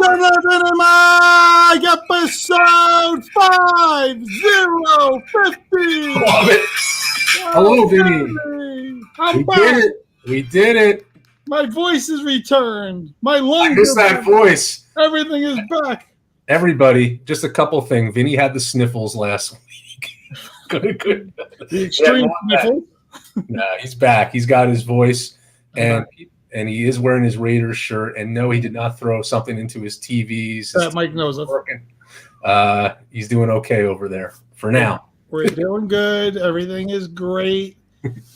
Vin and Mike, episode 5050. Love it. Hello, Vinny. I'm We back. did it. We did it. My voice is returned. My I lungs miss are that back. voice. Everything is back. Everybody, just a couple things. Vinny had the sniffles last week. Good. The extreme sniffle. Nah, he's back. He's got his voice, and he is wearing his Raiders shirt. And no, he did not throw something into his TVs. That Mike knows of. He's doing okay over there for now. We're doing good. Everything is great.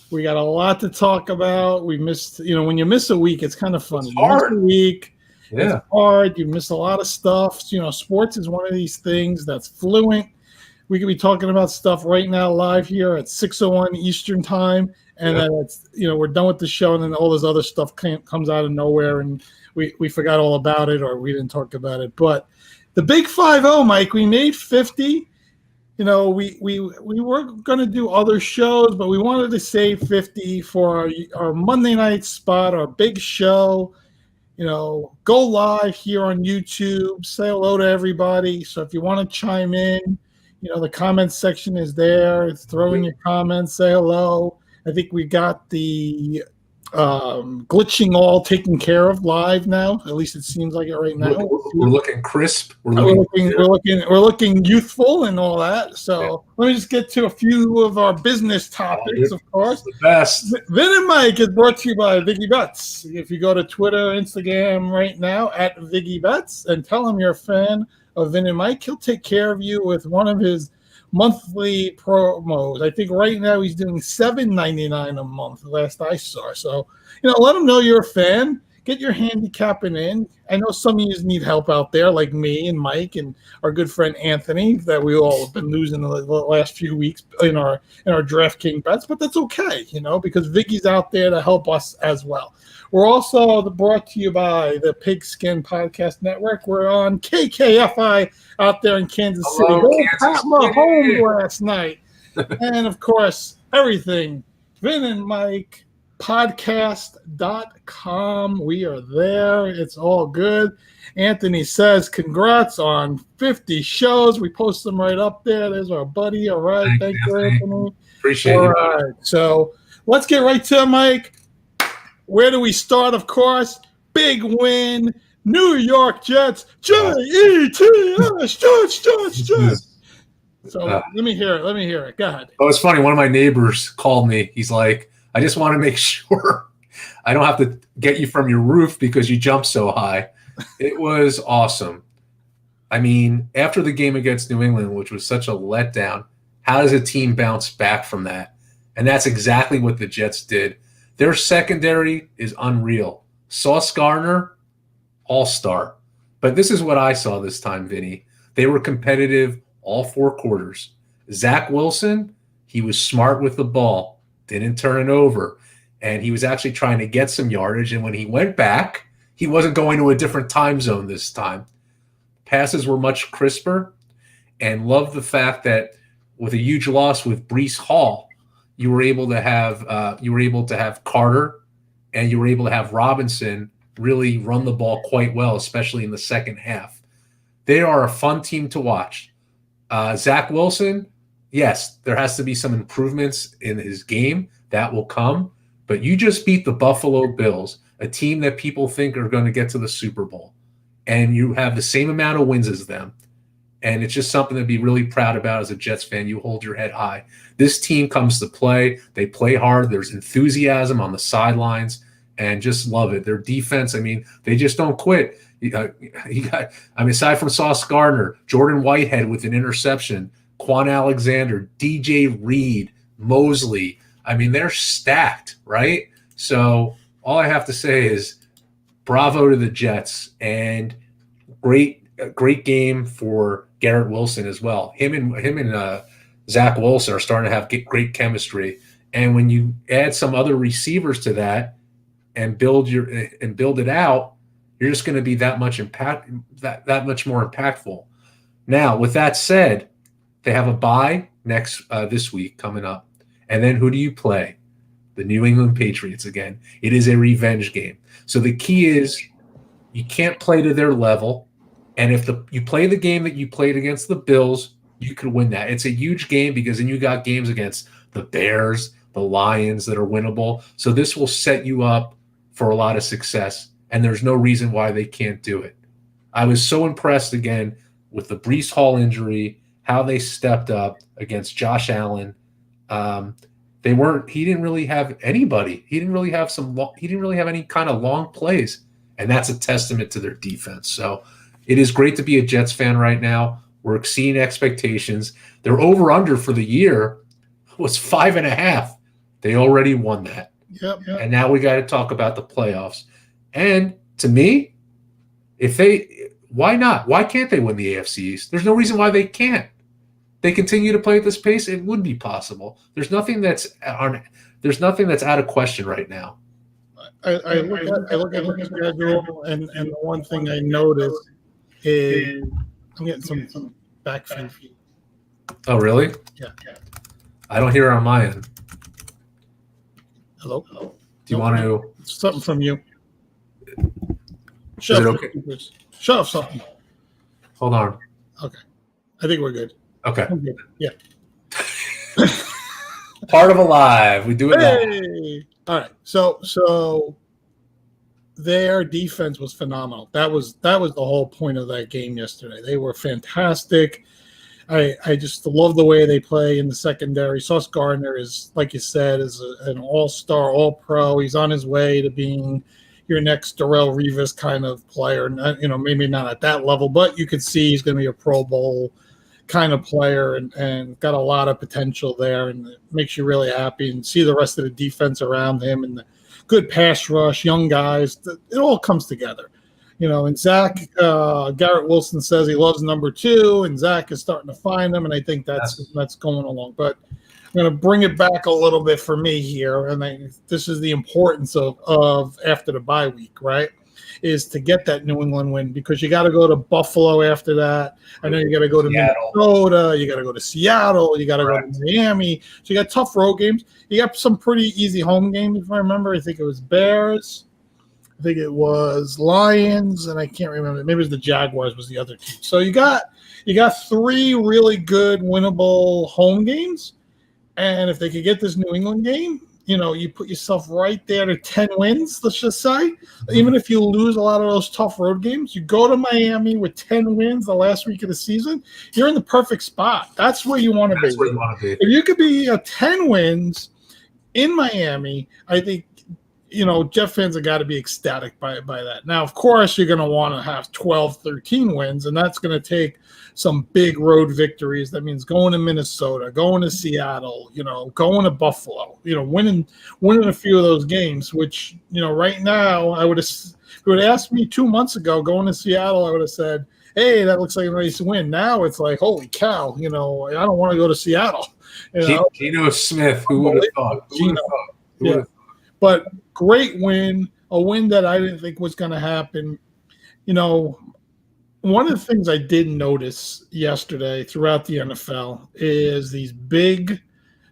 We got a lot to talk about. We missed, when you miss a week, it's kind of funny. It's hard. You miss a week. Yeah. It's hard. You miss a lot of stuff. Sports is one of these things that's fluent. We could be talking about stuff right now live here at 6:01 Eastern time, and then it's we're done with the show, and then all this other stuff comes out of nowhere, and we forgot all about it, or we didn't talk about it. But the big 5-0, Mike, we made 50. We were going to do other shows, but we wanted to save 50 for our Monday night spot, our big show. Go live here on YouTube. Say hello to everybody. So if you want to chime in, the comments section is there. Throw in your comments. Say hello. I think we got the glitching all taken care of live now. At least it seems like it right now. We're looking crisp. We're looking youthful and all that. So let me just get to a few of our business topics. Of course, the best. Vin and Mike is brought to you by Viggy Betts. If you go to Twitter, Instagram right now at Viggy Betts and tell him you're a fan of Vin and Mike, he'll take care of you with one of his monthly promos. I think right now he's doing $7.99 a month, last I saw. So, let him know you're a fan. Get your handicapping in. I know some of you need help out there, like me and Mike and our good friend Anthony, that we all have been losing the last few weeks in our DraftKings bets, but that's okay, because Viggy's out there to help us as well. We're also brought to you by the Pigskin Podcast Network. We're on KKFI out there in Kansas City. Pat Mahomes last night. And, of course, everything. Vin and Mike podcast.com. We are there. It's all good. Anthony says, congrats on 50 shows. We post them right up there. There's our buddy. All right. Thank you, Anthony. Appreciate it. All right. So let's get right to it, Mike. Where do we start? Of course, big win. New York Jets. Jets. So let me hear it. Go ahead. Oh, it's funny. One of my neighbors called me. He's like, I just want to make sure I don't have to get you from your roof because you jumped so high. It was awesome. I mean, after the game against New England, which was such a letdown, how does a team bounce back from that? And that's exactly what the Jets did. Their secondary is unreal. Sauce Gardner, all-star. But this is what I saw this time, Vinny. They were competitive all four quarters. Zach Wilson, he was smart with the ball, didn't turn it over, and he was actually trying to get some yardage. And when he went back, he wasn't going to a different time zone this time. Passes were much crisper, and love the fact that with a huge loss with Breece Hall, you were able to have Carter, and you were able to have Robinson really run the ball quite well, especially in the second half. They are a fun team to watch. Zach Wilson, yes, there has to be some improvements in his game. That will come. But you just beat the Buffalo Bills, a team that people think are going to get to the Super Bowl. And you have the same amount of wins as them. And it's just something to be really proud about as a Jets fan. You hold your head high. This team comes to play. They play hard. There's enthusiasm on the sidelines, and just love it. Their defense, I mean, they just don't quit. Aside from Sauce Gardner, Jordan Whitehead with an interception, Quan Alexander, DJ Reed, Mosley. I mean, they're stacked, right? So all I have to say is bravo to the Jets, and great game for Garrett Wilson as well. Him and Zach Wilson are starting to have great chemistry. And when you add some other receivers to that and build it out, you're just going to be that much more impactful. Now, with that said, they have a bye this week coming up. And then who do you play? The New England Patriots again. It is a revenge game. So the key is you can't play to their level. And if you play the game that you played against the Bills, you could win that. It's a huge game because then you got games against the Bears, the Lions that are winnable. So this will set you up for a lot of success, and there's no reason why they can't do it. I was so impressed again with the Breece Hall injury, how they stepped up against Josh Allen. He didn't really have anybody. He didn't really have any kind of long plays, and that's a testament to their defense. So it is great to be a Jets fan right now. We're exceeding expectations. Their over-under for the year was 5.5. They already won that. Yep. And now we got to talk about the playoffs. And to me, why not? Why can't they win the AFC East? There's no reason why they can't. They continue to play at this pace, it would be possible. There's nothing that's out of question right now. I look at the schedule, and the one thing I noticed is I'm getting some back feed. Oh, really? Yeah. I don't hear it on my end. Hello? Do you want to? Something from you. Is it okay? Shut off something. Hold on. Okay. I think we're good. Okay. Good. Yeah. Part of a live. We do it live. All right. So their defense was phenomenal. That was the whole point of that game yesterday. They were fantastic. I just love the way they play in the secondary. Sauce Gardner is, like you said, is an all-star, all-pro. He's on his way to being your next Darrelle Revis kind of player. Maybe not at that level, but you could see he's going to be a Pro Bowl kind of player and got a lot of potential there, and it makes you really happy, and see the rest of the defense around him and the good pass rush, young guys. It all comes together. And Zach, Garrett Wilson says he loves number 2, and Zach is starting to find them, and I think that's going along. But I'm going to bring it back a little bit for me here, and this is the importance of after the bye week, right, is to get that New England win, because you got to go to Buffalo after that. I know you got to go to Minnesota, you got to go to Seattle, you got to go to Miami. So you got tough road games. You got some pretty easy home games, if I remember. I think it was Bears. I think it was Lions, and I can't remember. Maybe it was the Jaguars was the other team. So you got 3 really good winnable home games, and if they could get this New England game, you put yourself right there to 10 wins, let's just say. Even if you lose a lot of those tough road games, you go to Miami with 10 wins the last week of the season, you're in the perfect spot. That's where you want to be. That's where you want to be. If you could be 10 wins in Miami, I think Jet fans have got to be ecstatic by that. Now, of course, you're going to want to have 12, 13 wins, and that's going to take some big road victories. That means going to Minnesota, going to Seattle, going to Buffalo, winning a few of those games, which, right now, if you would have asked me 2 months ago going to Seattle, I would have said, hey, that looks like a nice win. Now it's like, holy cow, I don't want to go to Seattle. Geno Smith, who would have thought? Yeah. But great win, a win that I didn't think was going to happen. One of the things I did notice yesterday throughout the NFL is these big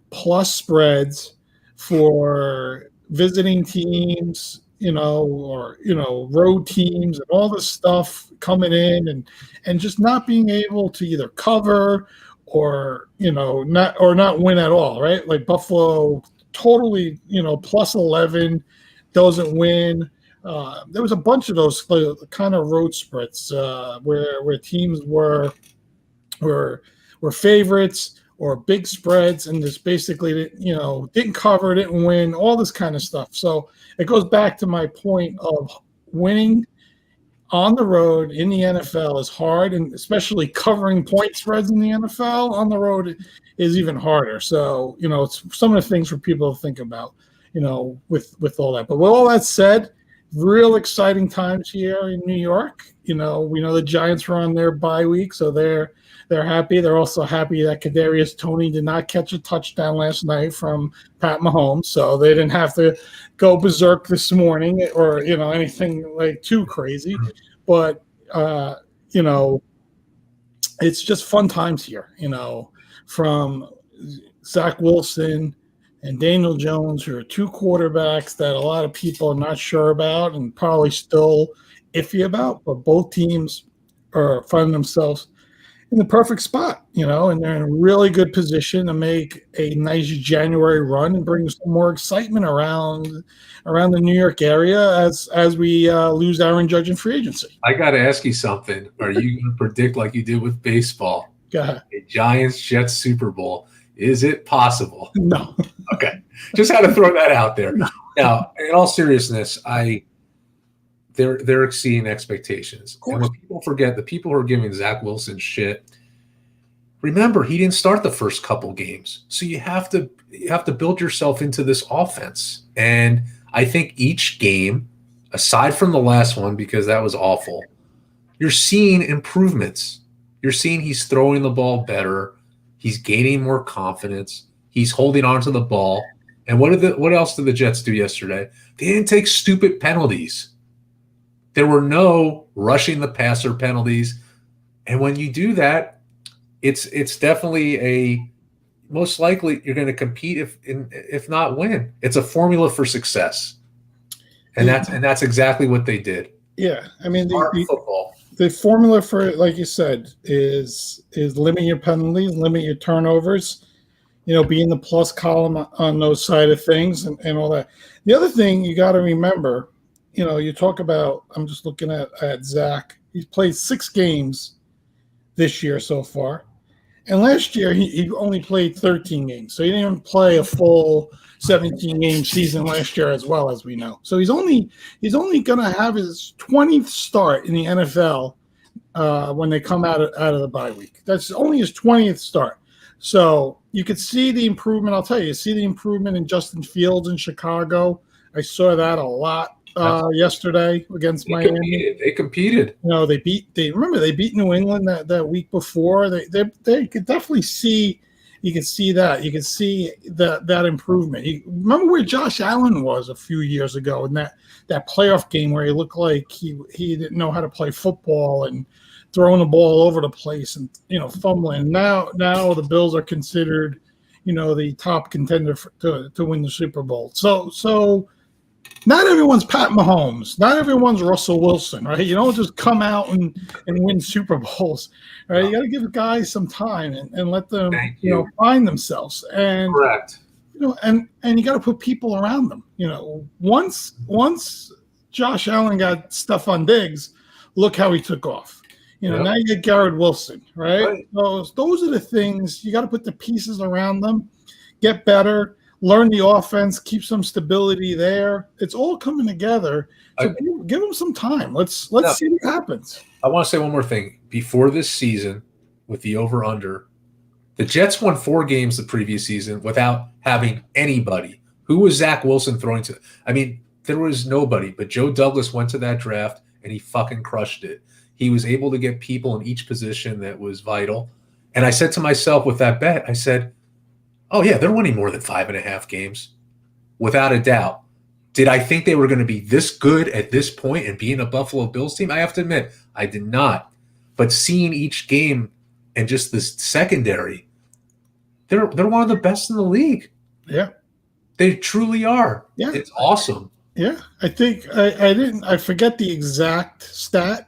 plus spreads for visiting teams, or road teams, and all this stuff coming in and just not being able to either cover or not win at all, right? Like Buffalo totally, plus 11 doesn't win. There was a bunch of those kind of road spreads where teams were favorites or big spreads, and just basically, didn't cover, didn't win, all this kind of stuff. So it goes back to my point of winning on the road in the NFL is hard, and especially covering point spreads in the NFL on the road is even harder. So, it's some of the things for people to think about, with all that. But with all that said, real exciting times here in New York. We know the Giants were on their bye week, so they're happy. They're also happy that Kadarius Toney did not catch a touchdown last night from Pat Mahomes, so they didn't have to go berserk this morning or anything like too crazy. But it's just fun times here. From Zach Wilson and Daniel Jones, who are 2 quarterbacks that a lot of people are not sure about and probably still iffy about, but both teams are finding themselves in the perfect spot, and they're in a really good position to make a nice January run and bring some more excitement around the New York area as we lose Aaron Judge in free agency. I got to ask you something. Are you going to predict like you did with baseball? Go ahead. A Giants-Jets Super Bowl. Is it possible? No. Okay. Just had to throw that out there. No. Now, in all seriousness, they're exceeding expectations. And when people forget, the people who are giving Zach Wilson shit, remember, he didn't start the first couple games. So you have to build yourself into this offense. And I think each game, aside from the last one, because that was awful, you're seeing improvements. You're seeing he's throwing the ball better. He's gaining more confidence. He's holding on to the ball. And what else did the Jets do yesterday? They didn't take stupid penalties. There were no rushing the passer penalties. And when you do that, it's definitely most likely you're going to compete if not win. It's a formula for success. And that's exactly what they did. Yeah. I mean, football. The formula for it, like you said, is limit your penalties, limit your turnovers, be in the plus column on those side of things and all that. The other thing you got to remember, you talk about, I'm just looking at Zach. He's played 6 games this year so far. And last year he only played 13 games. So he didn't even play a full 17-game season last year as well, as we know. So he's only going to have his 20th start in the NFL when they come out of the bye week. That's only his 20th start. So you could see the improvement. I'll tell you, see the improvement in Justin Fields in Chicago. I saw that a lot yesterday against Miami. They competed. They beat New England that week before. They could definitely see. You can see that. You can see that improvement. Remember where Josh Allen was a few years ago in that playoff game where he looked like he didn't know how to play football and throwing the ball all over the place and fumbling. Now the Bills are considered the top contender to win the Super Bowl. So not everyone's Pat Mahomes. Not everyone's Russell Wilson, right? You don't just come out and win Super Bowls, right? You got to give guys some time and let them, find themselves. And correct. And you got to put people around them. Once Josh Allen got Stephon Diggs, look how he took off. Now you get Garrett Wilson, right? Those are the things you got to put the pieces around them, get better. Learn the offense, keep some stability there. It's all coming together. So give them some time. Let's see what happens. I want to say one more thing. Before this season, with the over-under, the Jets won 4 games the previous season without having anybody. Who was Zach Wilson throwing to? I mean, there was nobody. But Joe Douglas went to that draft, and he fucking crushed it. He was able to get people in each position that was vital. And I said to myself with that bet, I said, oh, yeah, they're winning more than 5.5 games, without a doubt. Did I think they were going to be this good at this point and being a Buffalo Bills team? I have to admit, I did not. But seeing each game and just this secondary, they're one of the best in the league. Yeah. They truly are. Yeah. It's awesome. Yeah. I think I forget the exact stat,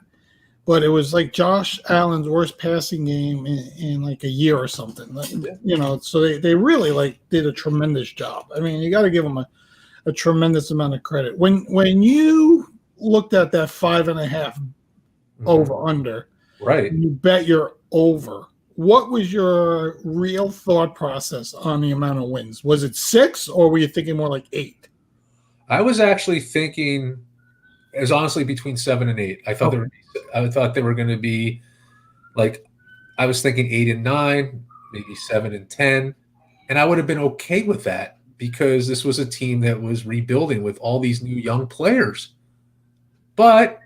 but it was like Josh Allen's worst passing game in like a year or something. So they really did a tremendous job. I mean, you got to give them a tremendous amount of credit. When you looked at that 5.5 over under, right? You bet you're over. What was your real thought process on the amount of wins? Was it 6 or were you thinking more like 8? I was actually thinking, as honestly, between 7 and 8. I thought they were going to be I was thinking 8 and 9, maybe 7 and 10, and I would have been okay with that because this was a team that was rebuilding with all these new young players. But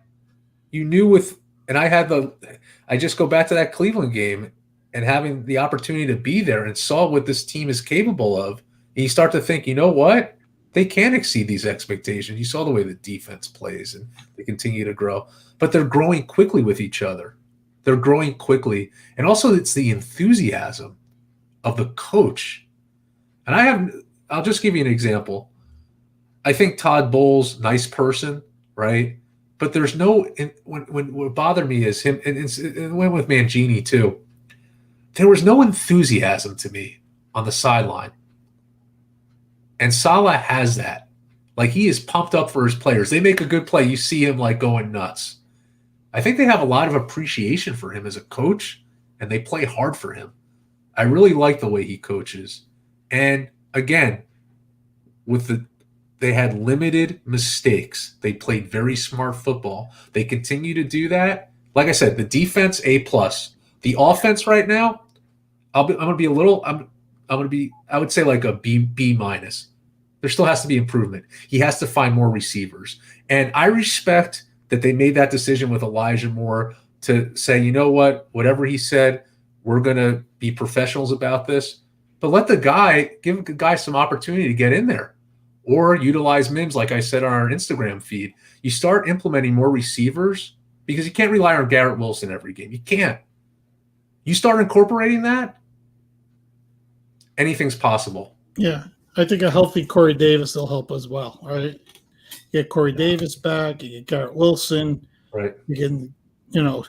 you knew I just go back to that Cleveland game and having the opportunity to be there and saw what this team is capable of. And you start to think, you know what? They can exceed these expectations. You saw the way the defense plays and they continue to grow. But they're growing quickly with each other. They're growing quickly. And also it's the enthusiasm of the coach. And I'll just give you an example. I think Todd Bowles, nice person, right? but there's no when what bothered me is him, and it went with Mangini too. There was no enthusiasm to me on the sideline, and Salah has that. Like, he is pumped up for his players. They make a good play, you see him like going nuts. I think they have a lot of appreciation for him as a coach, and they play hard for him. I really like the way he coaches. And again, they had limited mistakes. They played very smart football. They continue to do that. Like I said, the defense A+. The offense right now, I'm going to be a little. I'm going to be. I would say like a B minus. There still has to be improvement. He has to find more receivers, and I respect that they made that decision with Elijah Moore to say, you know what, whatever he said, we're going to be professionals about this. But let the guy give the guy some opportunity to get in there, or utilize Mims, like I said on our Instagram feed. You start implementing more receivers because you can't rely on Garrett Wilson every game. You can't. You start incorporating that, anything's possible. Yeah, I think a healthy Corey Davis will help as well, right? Get Corey Davis back, you get Garrett Wilson. Right. You can,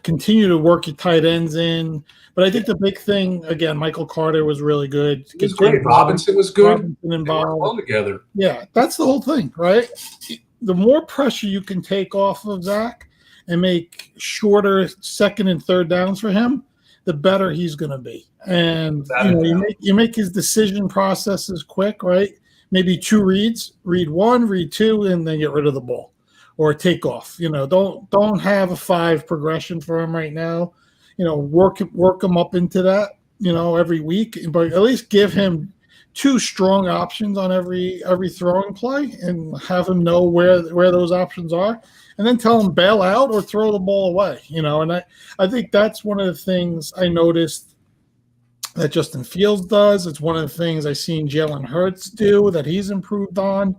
continue to work your tight ends in. But I think the big thing, again, Michael Carter was really good. He was great. Robinson was good. Robinson involved. They worked well together. Yeah, that's the whole thing, right? The more pressure you can take off of Zach and make shorter second and third downs for him, the better he's going to be. And you make his decision processes quick, right? Maybe 2 reads, read 1, read 2, and then get rid of the ball or take off. Don't have a 5 progression for him right now. Work him up into that, every week, but at least give him 2 strong options on every throwing play and have him know where those options are, and then tell him bail out or throw the ball away. And I think that's one of the things I noticed that Justin Fields does. It's one of the things I've seen Jalen Hurts do that he's improved on,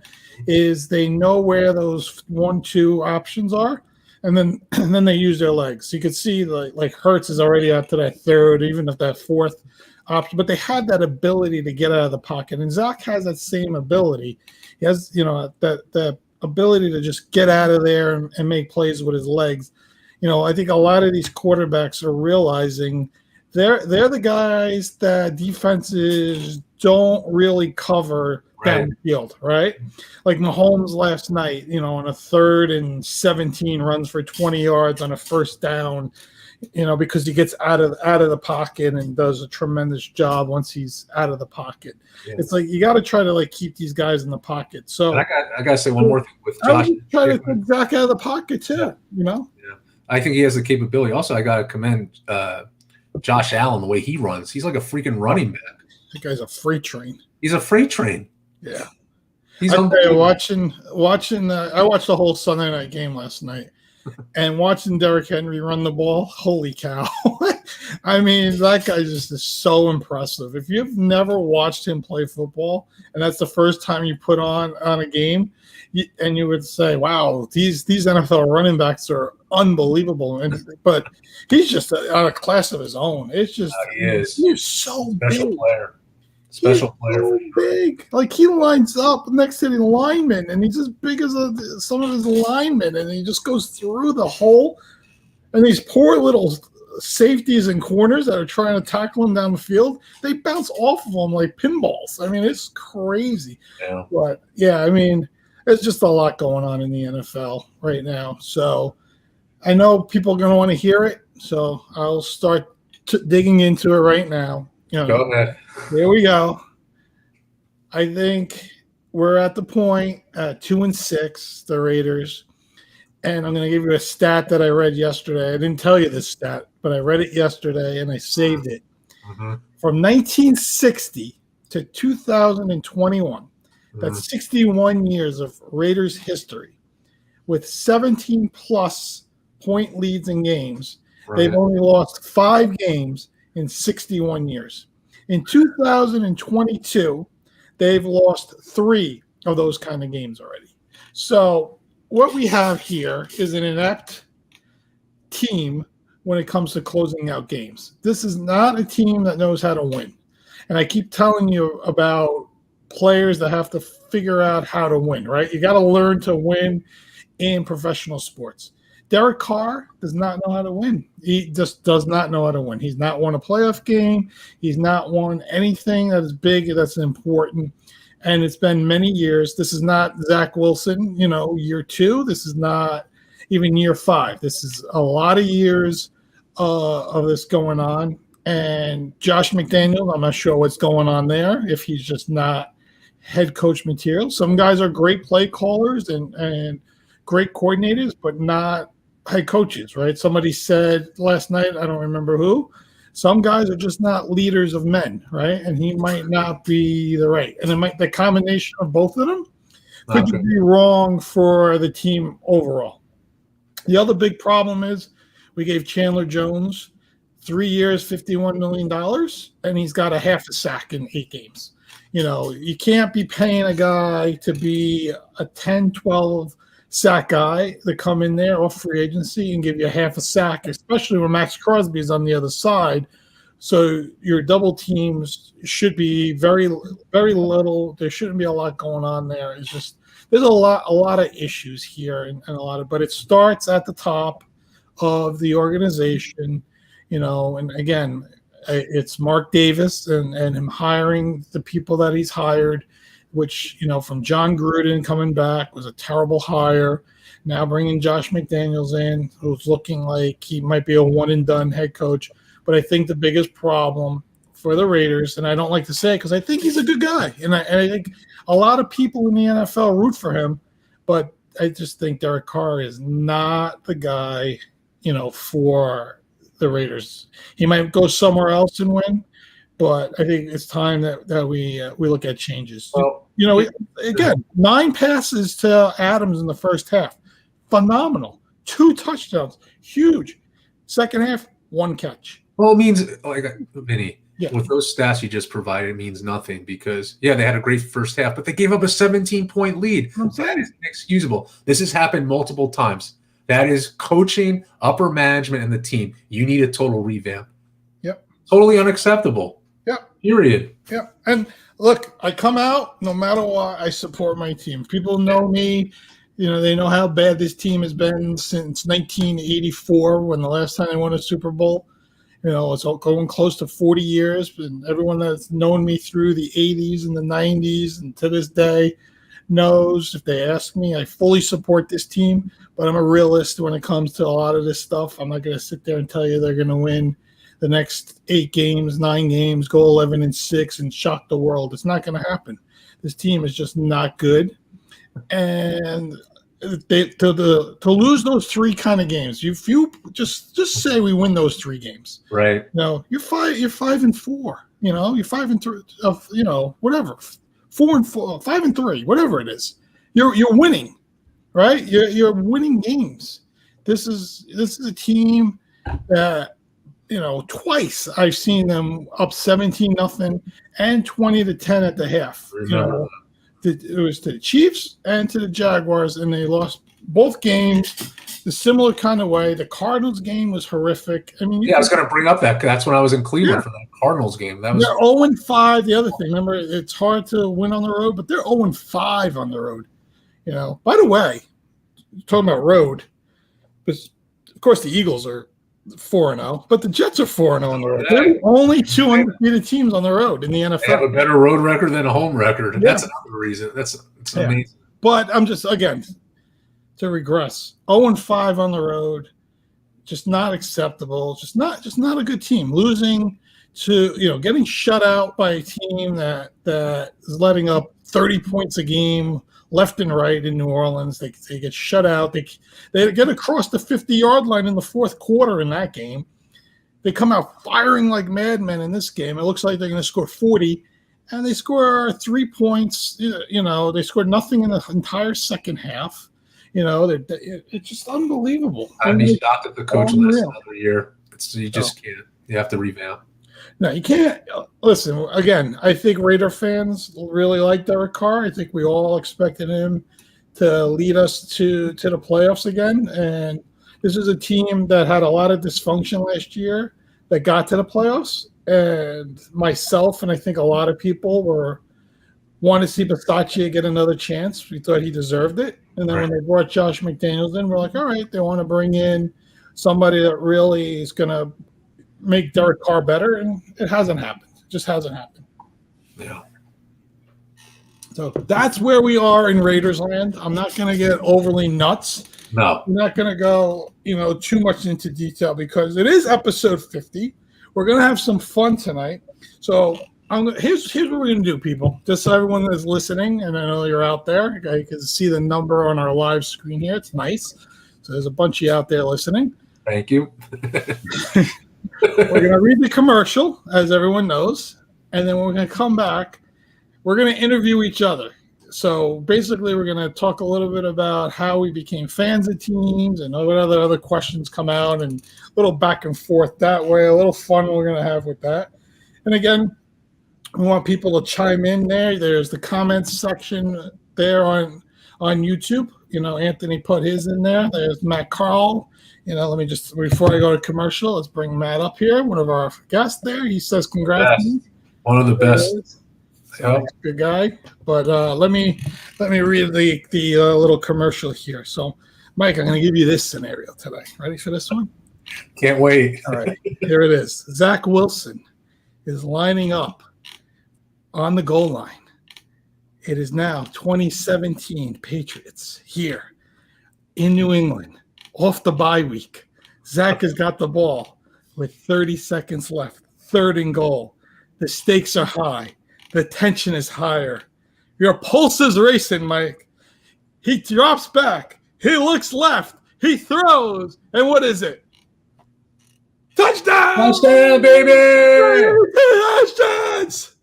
is they know where those 1-2 options are, and then they use their legs. You could see like Hurts is already out to that third, even if that fourth option, but they had that ability to get out of the pocket, and Zach has that same ability. He has that ability to just get out of there and make plays with his legs. I think a lot of these quarterbacks are realizing they're the guys that defenses don't really cover down the field, right? Like Mahomes last night, on a 3rd and 17, runs for 20 yards on a first down, because he gets out of the pocket and does a tremendous job once he's out of the pocket. Yeah. It's like you got to try to like keep these guys in the pocket. So I got to say one more thing with Josh. I try to take Zach out of the pocket too. Yeah. I think he has the capability. Also, I got to commend Josh Allen, the way he runs. He's like a freaking running back. That guy's a freight train. He's a freight train. Yeah. He's watching. I watched the whole Sunday night game last night, and watching Derrick Henry run the ball. Holy cow! I mean, that guy just is so impressive. If you've never watched him play football, and that's the first time you put on a game, and you would say, "Wow, these NFL running backs are unbelievable." But he's just on a class of his own. It's just he's so special big. Player. Special player. So big. Like, he lines up next to the lineman, and he's as big as some of his linemen, and he just goes through the hole. And these poor little safeties and corners that are trying to tackle him down the field, they bounce off of him like pinballs. I mean, it's crazy. Yeah. But, yeah, I mean, there's just a lot going on in the NFL right now. So I know people are going to want to hear it, so I'll start digging into it right now. Go ahead. Here we go. I think we're at the point at 2-6, the Raiders. And I'm going to give you a stat that I read yesterday. I didn't tell you this stat, but I read it yesterday and I saved it. Mm-hmm. From 1960 to 2021, that's 61 years of Raiders history. With 17-plus point leads in games, they've only lost 5 games in 61 years. In 2022, they've lost 3 of those kind of games already. So what we have here is an inept team when it comes to closing out games. This is not a team that knows how to win. And I keep telling you about players that have to figure out how to win, right? You got to learn to win in professional sports. Derek Carr does not know how to win. He just does not know how to win. He's not won a playoff game. He's not won anything that is big, that's important. And it's been many years. This is not Zach Wilson, year 2. This is not even year 5. This is a lot of years of this going on. And Josh McDaniels, I'm not sure what's going on there, if he's just not head coach material. Some guys are great play callers and great coordinators, but not head coaches, right? Somebody said last night, I don't remember who, some guys are just not leaders of men, right? And he might not be the right. And the combination of both of them could be wrong for the team overall. The other big problem is we gave Chandler Jones 3 years, $51 million, and he's got a half a sack in 8 games. You can't be paying a guy to be a 10, 12 sack guy to come in there off free agency and give you a half a sack, especially when Max Crosby is on the other side. So your double teams should be very, very little. There shouldn't be a lot going on there. It's just there's a lot of issues here and but it starts at the top of the organization, and again, it's Mark Davis and him hiring the people that he's hired, which, from John Gruden coming back was a terrible hire. Now bringing Josh McDaniels in, who's looking like he might be a one-and-done head coach. But I think the biggest problem for the Raiders, and I don't like to say it because I think he's a good guy, and I think a lot of people in the NFL root for him, but I just think Derek Carr is not the guy, for the Raiders. He might go somewhere else and win, but I think it's time that we look at changes. Well, again, 9 passes to Adams in the first half. Phenomenal. 2 touchdowns. Huge. Second half, 1 catch. Well, it means, Vinny, Yeah. with those stats you just provided, it means nothing because, they had a great first half, but they gave up a 17-point lead. That is inexcusable. This has happened multiple times. That is coaching, upper management, and the team. You need a total revamp. Yep. Totally unacceptable. Yep. Period. Yep. And look, I come out, no matter what, I support my team. People know me. They know how bad this team has been since 1984 when the last time they won a Super Bowl. It's going close to 40 years, and everyone that's known me through the 80s and the 90s and to this day knows if they ask me, I fully support this team, but I'm a realist when it comes to a lot of this stuff. I'm not going to sit there and tell you they're going to win the next 8 games, 9 games, go 11-6 and shock the world. It's not going to happen. This team is just not good. And to lose those 3 kind of games, if you just say we win those 3 games, right? You're 5-4. You're 5-3. Whatever, 4-4, 5-3, whatever it is. You're winning, right? You're winning games. This is a team that twice I've seen them up 17-0 and 20-10 at the half. It was to the Chiefs and to the Jaguars, and they lost both games the similar kind of way. The Cardinals game was horrific. I mean, I was going to bring up that. That's when I was in Cleveland for that Cardinals game. That was they're 0-5. The other thing, remember, it's hard to win on the road, but they're 0-5 on the road. By the way, talking about road, because of course the Eagles are 4-0, but the Jets are 4-0 on the road. They're the only 2 undefeated teams on the road in the NFL. They have a better road record than a home record, and that's another reason. It's amazing. But I'm just, again, to regress, 0-5 on the road, just not acceptable. Just not a good team. Losing to getting shut out by a team that is letting up 30 points a game left and right in New Orleans. They get shut out. They get across the 50-yard line in the fourth quarter in that game. They come out firing like madmen in this game. It looks like they're going to score 40, and they score 3 points. They scored nothing in the entire second half. It's just unbelievable. I'd be shocked if the coach lasts another year. You just can't. You have to revamp. No, you can't. Listen, again, I think Raider fans really like Derek Carr. I think we all expected him to lead us to the playoffs again. And this is a team that had a lot of dysfunction last year that got to the playoffs. And myself and I think a lot of people were wanted to see Bisaccia get another chance. We thought he deserved it. And then when they brought Josh McDaniels in, we're like, all right, they want to bring in somebody that really is going to make Derek Carr better. And it hasn't happened. It just hasn't happened. Yeah. So that's where we are in Raiders land. I'm not going to get overly nuts. No. I'm not going to go, too much into detail because it is episode 50. We're going to have some fun tonight. So here's what we're going to do, people. Just so everyone is listening, and I know you're out there. You can see the number on our live screen here. It's nice. So there's a bunch of you out there listening. Thank you. We're going to read the commercial, as everyone knows, and then we're going to come back. We're going to interview each other. So basically, we're going to talk a little bit about how we became fans of teams and what other questions come out, and a little back and forth that way, a little fun we're going to have with that. And again, we want people to chime in there. There's the comments section there on YouTube. Anthony put his in there. There's Matt Carl. Let me just, before I go to commercial, let's bring Matt up here, one of our guests there. He says congrats. Yes. One of the best. Yep. Good guy. But let me read the little commercial here. So, Mike, I'm going to give you this scenario today. Ready for this one? Can't wait. All right. Here it is. Zach Wilson is lining up on the goal line. It is now 2017 Patriots here in New England, off the bye week. Zach has got the ball with 30 seconds left, 3rd and goal. The stakes are high. The tension is higher. Your pulse is racing, Mike. He drops back. He looks left. He throws. And what is it? Touchdown! Touchdown, baby! Touchdowns!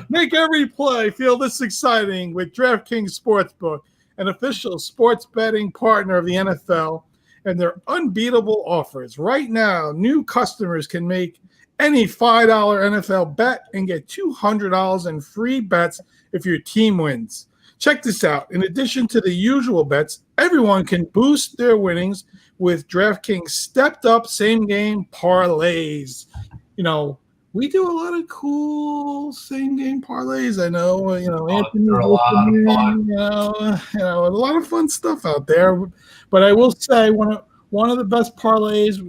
Make every play feel this exciting with DraftKings Sportsbook, an official sports betting partner of the NFL, and their unbeatable offers. Right now, new customers can make any $5 NFL bet and get $200 in free bets if your team wins. Check this out. In addition to the usual bets, everyone can boost their winnings with DraftKings stepped-up same-game parlays. We do a lot of cool same-game parlays. I know, Anthony, a lot of fun. a lot of fun stuff out there. But I will say one of the best parlays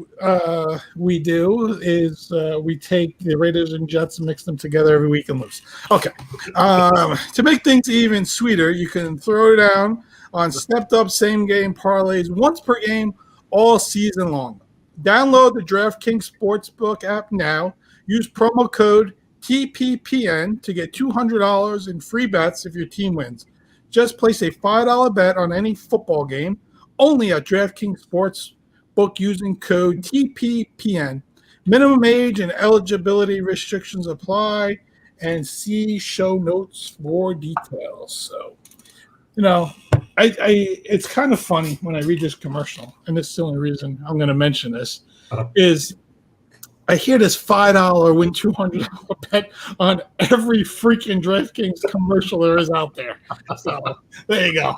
we do is we take the Raiders and Jets and mix them together every week and lose. Okay. To make things even sweeter, you can throw down on stepped-up same-game parlays once per game all season long. Download the DraftKings Sportsbook app now. Use promo code TPPN to get $200 in free bets if your team wins. Just place a $5 bet on any football game only at DraftKings Sportsbook using code TPPN. Minimum age and eligibility restrictions apply, and see show notes for details. So, it's kind of funny when I read this commercial, and this is the only reason I'm going to mention this, is I hear this $5 win $200 bet on every freaking DraftKings commercial there is out there. So there you go.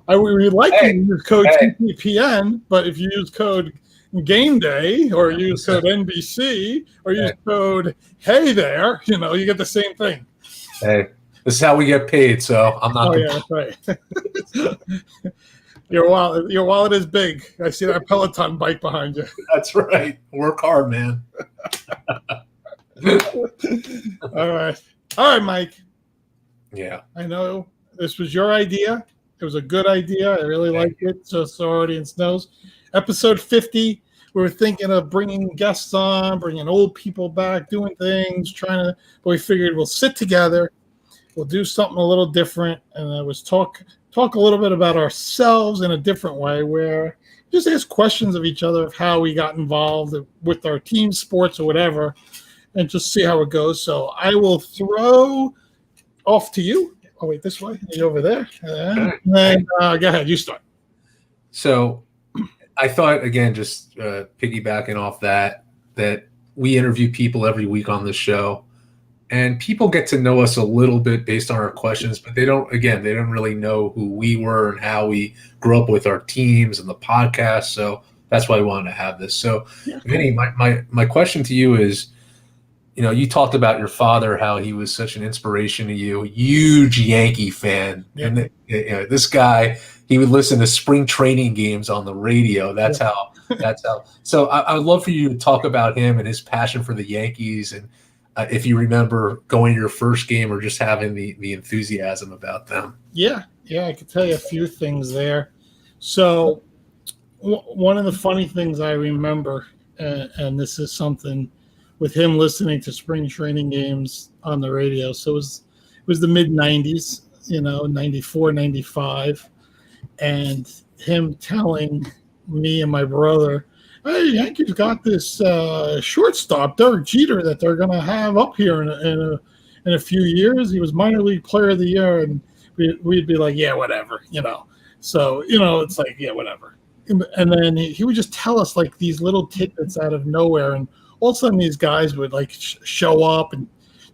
We like to use code TPPN, but if you use code Game Day or use code NBC or use code Hey There, you get the same thing. Hey, this is how we get paid, so I'm not. Oh yeah, that's right. Your wallet is big. I see that Peloton bike behind you. That's right. Work hard, man. All right, Mike. Yeah. I know this was your idea. It was a good idea. I really liked it. Just so our audience knows. Episode 50. We were thinking of bringing guests on, bringing old people back, doing things, but we figured we'll sit together. We'll do something a little different, and I was talk a little bit about ourselves in a different way, where just ask questions of each other of how we got involved with our team sports or whatever, and just see how it goes. So I will throw off to you. Oh, wait, this way? Are you over there? And then, go ahead. You start. So I thought, again, just piggybacking off that we interview people every week on this show. And people get to know us a little bit based on our questions, but they don't really know who we were and how we grew up with our teams and the podcast. So that's why I wanted to have this. So, Vinny, my question to you is, you talked about your father, how he was such an inspiration to you, huge Yankee fan. Yeah. And this guy, he would listen to spring training games on the radio. That's how. So I would love for you to talk about him and his passion for the Yankees, and if you remember going to your first game or just having the enthusiasm about them. Yeah, I could tell you a few things there. So one of the funny things I remember, and this is something with him listening to spring training games on the radio. So it was the mid 90s, 94, 95, and him telling me and my brother, hey, Yankees got this shortstop, Derek Jeter, that they're going to have up here in a few years. He was minor league player of the year, and we'd be like, yeah, whatever, So, it's like, yeah, whatever. And then he would just tell us like these little tidbits out of nowhere, and all of a sudden these guys would like show up and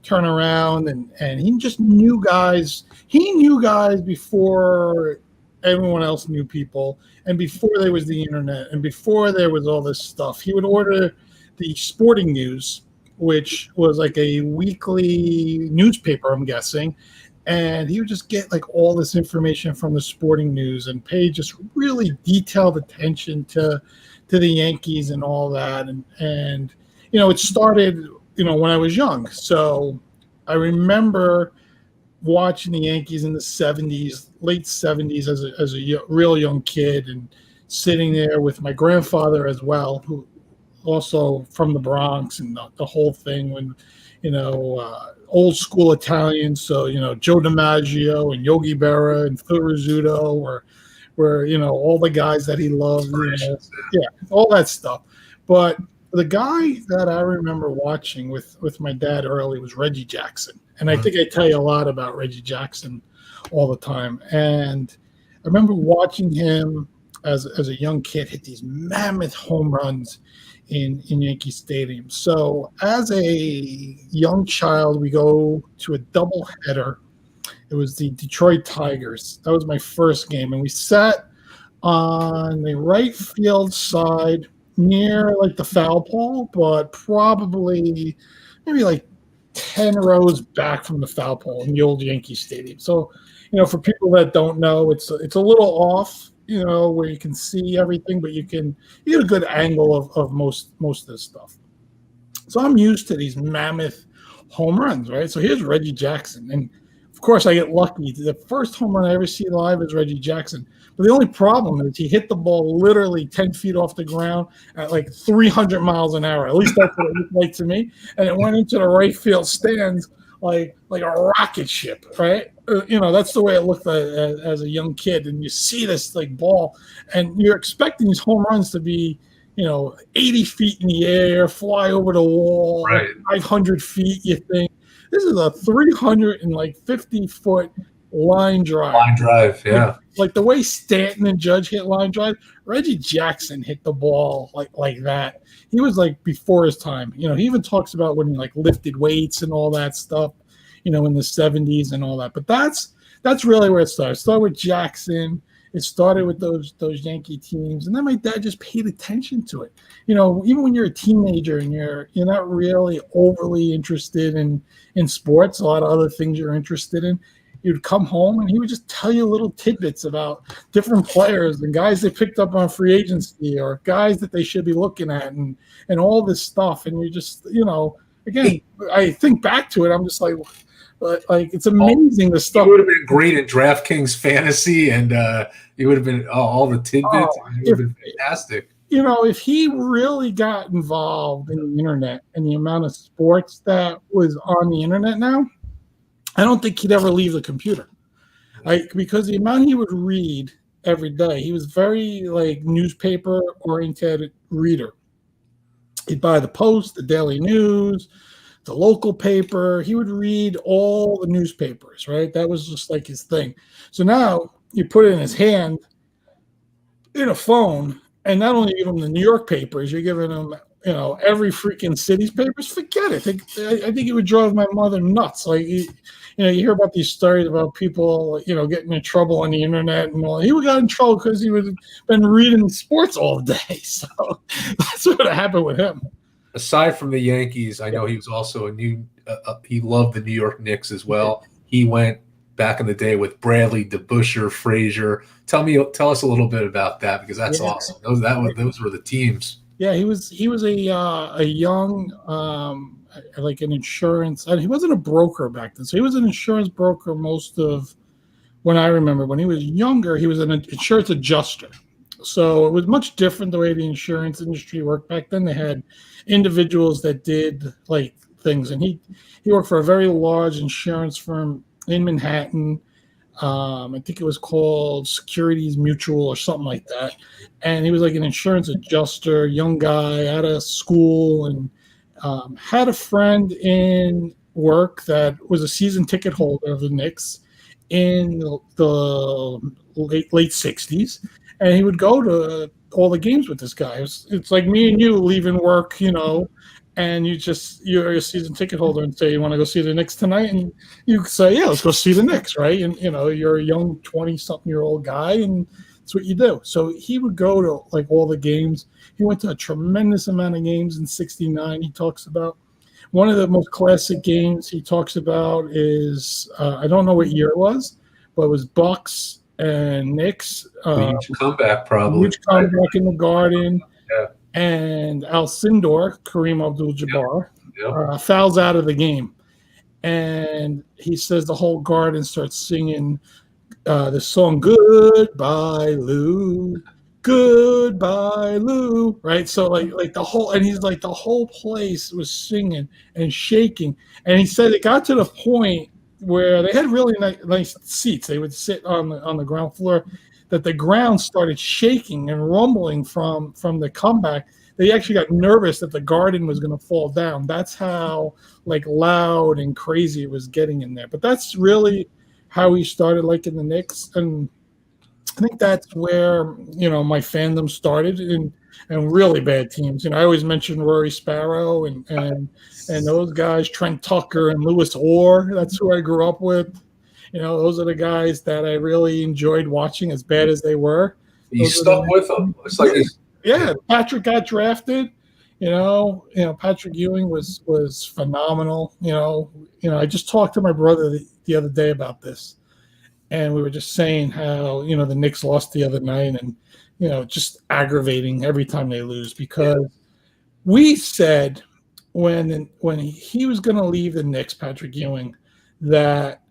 turn around, and he just knew guys. He knew guys before everyone else knew people, and before there was the internet, and before there was all this stuff. He would order the Sporting News, which was like a weekly newspaper, I'm guessing, and he would just get like all this information from the Sporting News and pay just really detailed attention to the Yankees and all that. And it started, when I was young. So I remember watching the Yankees in the 70s, late 70s as a real young kid, and sitting there with my grandfather as well, who also from the Bronx, and the whole thing when, old school Italians. So, Joe DiMaggio and Yogi Berra and Phil Rizzuto were all the guys that he loved, all that stuff. But the guy that I remember watching with my dad early was Reggie Jackson. And I think I tell you a lot about Reggie Jackson all the time. And I remember watching him as a young kid hit these mammoth home runs in Yankee Stadium. So as a young child, we go to a doubleheader. It was the Detroit Tigers. That was my first game. And we sat on the right field side near like the foul pole, but probably maybe like 10 rows back from the foul pole in the old Yankee Stadium. So, for people that don't know, it's a little off, where you can see everything, but you get a good angle of most of this stuff. So I'm used to these mammoth home runs, right? So here's Reggie Jackson. And of course I get lucky. The first home run I ever see live is Reggie Jackson. But the only problem is he hit the ball literally 10 feet off the ground at like 300 miles an hour. At least that's what it looked like to me. And it went into the right field stands like a rocket ship, right? That's the way it looked as a young kid. And you see this like ball, and you're expecting these home runs to be, 80 feet in the air, fly over the wall, right. 500 feet, you think. This is a 350-foot line drive. Line drive, yeah. Like the way Stanton and Judge hit line drive, Reggie Jackson hit the ball like that. He was like before his time. He even talks about when he like lifted weights and all that stuff, in the 70s and all that. But that's really where it started. It started with Jackson. It started with those Yankee teams, and then my dad just paid attention to it. Even when you're a teenager and you're not really overly interested in sports, a lot of other things you're interested in. You'd come home and he would just tell you little tidbits about different players and guys they picked up on free agency or guys that they should be looking at and all this stuff. And you just, again, I think back to it, I'm just like it's amazing the stuff. You would have been great at DraftKings fantasy, and you would have been all the tidbits. It would have been fantastic. If he really got involved in the internet and the amount of sports that was on the internet now, I don't think he'd ever leave the computer, because the amount he would read every day, he was very newspaper oriented reader. He'd buy the Post, the Daily News, the local paper. He would read all the newspapers, right? That was just like his thing. So now you put it in his hand in a phone, and not only give him the New York papers, you're giving him every freaking city's papers. Forget it. I think it would drive my mother nuts. You hear about these stories about people, getting in trouble on the internet and all. He got in trouble because he would have been reading sports all day. So that's what happened with him. aside from the Yankees, I know he was also he loved the New York Knicks as well. He went back in the day with Bradley, DeBusschere, Frazier. Tell us a little bit about that, because that's awesome. Those were the teams. Yeah, he was a young like an insurance. And he wasn't a broker back then, so he was an insurance broker most of when I remember. When he was younger, he was an insurance adjuster. So it was much different the way the insurance industry worked back then. They had individuals that did like things, and he worked for a very large insurance firm in Manhattan. I think it was called Securities Mutual or something like that. And he was like an insurance adjuster, young guy out of school, and had a friend in work that was a season ticket holder of the Knicks in the late 60s. And he would go to all the games with this guy. It's like me and you leaving work, and you're a season ticket holder and say, you want to go see the Knicks tonight? And you say, yeah, let's go see the Knicks, right? And, you're a young 20-something-year-old guy, and that's what you do. So he would go to, like, all the games. He went to a tremendous amount of games in 69, he talks about. One of the most classic games he talks about is, I don't know what year it was, but it was Bucks and Knicks. Huge comeback, probably. Huge comeback in the Garden. Yeah. And Alcindor, Kareem Abdul-Jabbar, fouls out of the game. And he says the whole Garden starts singing the song, Goodbye, Lou. Goodbye, Lou. Right? So like the whole place was singing and shaking. And he said it got to the point where they had really nice seats. They would sit on the ground floor, that the ground started shaking and rumbling from the comeback. They actually got nervous that the Garden was going to fall down. That's how like loud and crazy it was getting in there. But that's really how he started liking the Knicks. And I think that's where, my fandom started in really bad teams. I always mention Rory Sparrow and those guys, Trent Tucker and Lewis Orr. That's who I grew up with. Those are the guys that I really enjoyed watching, as bad as they were. You stuck with them. It's like Patrick got drafted. Patrick Ewing was phenomenal. I just talked to my brother the other day about this, and we were just saying how the Knicks lost the other night, and just aggravating every time they lose, because we said when he was going to leave the Knicks, Patrick Ewing, that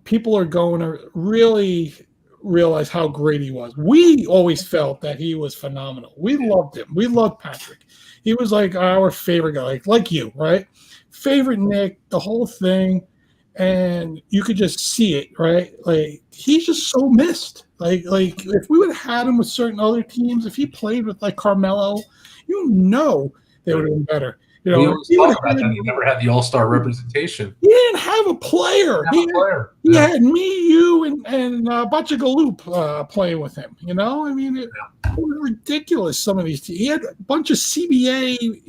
people are going to really realize how great he was. We always felt that he was phenomenal. We loved him. We loved Patrick. He was like our favorite guy, like you, right? Favorite Knick, the whole thing. And you could just see it, right? Like, he's just so missed. Like if we would have had him with certain other teams, if he played with like Carmelo, they would have been better. We always talk about that. He never had the all-star representation. He didn't have a player. He had me, you, and Bachagaloop playing with him. It was ridiculous. Some of these teams. He had a bunch of CBA,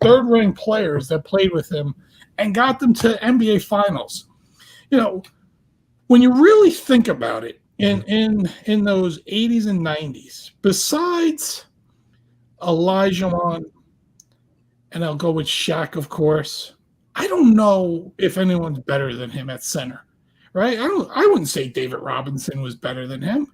third-ranked players that played with him and got them to NBA Finals. When you really think about it, in those 80s and 90s, besides Olajuwon, and I'll go with Shaq, of course, I don't know if anyone's better than him at center, right? I wouldn't say David Robinson was better than him,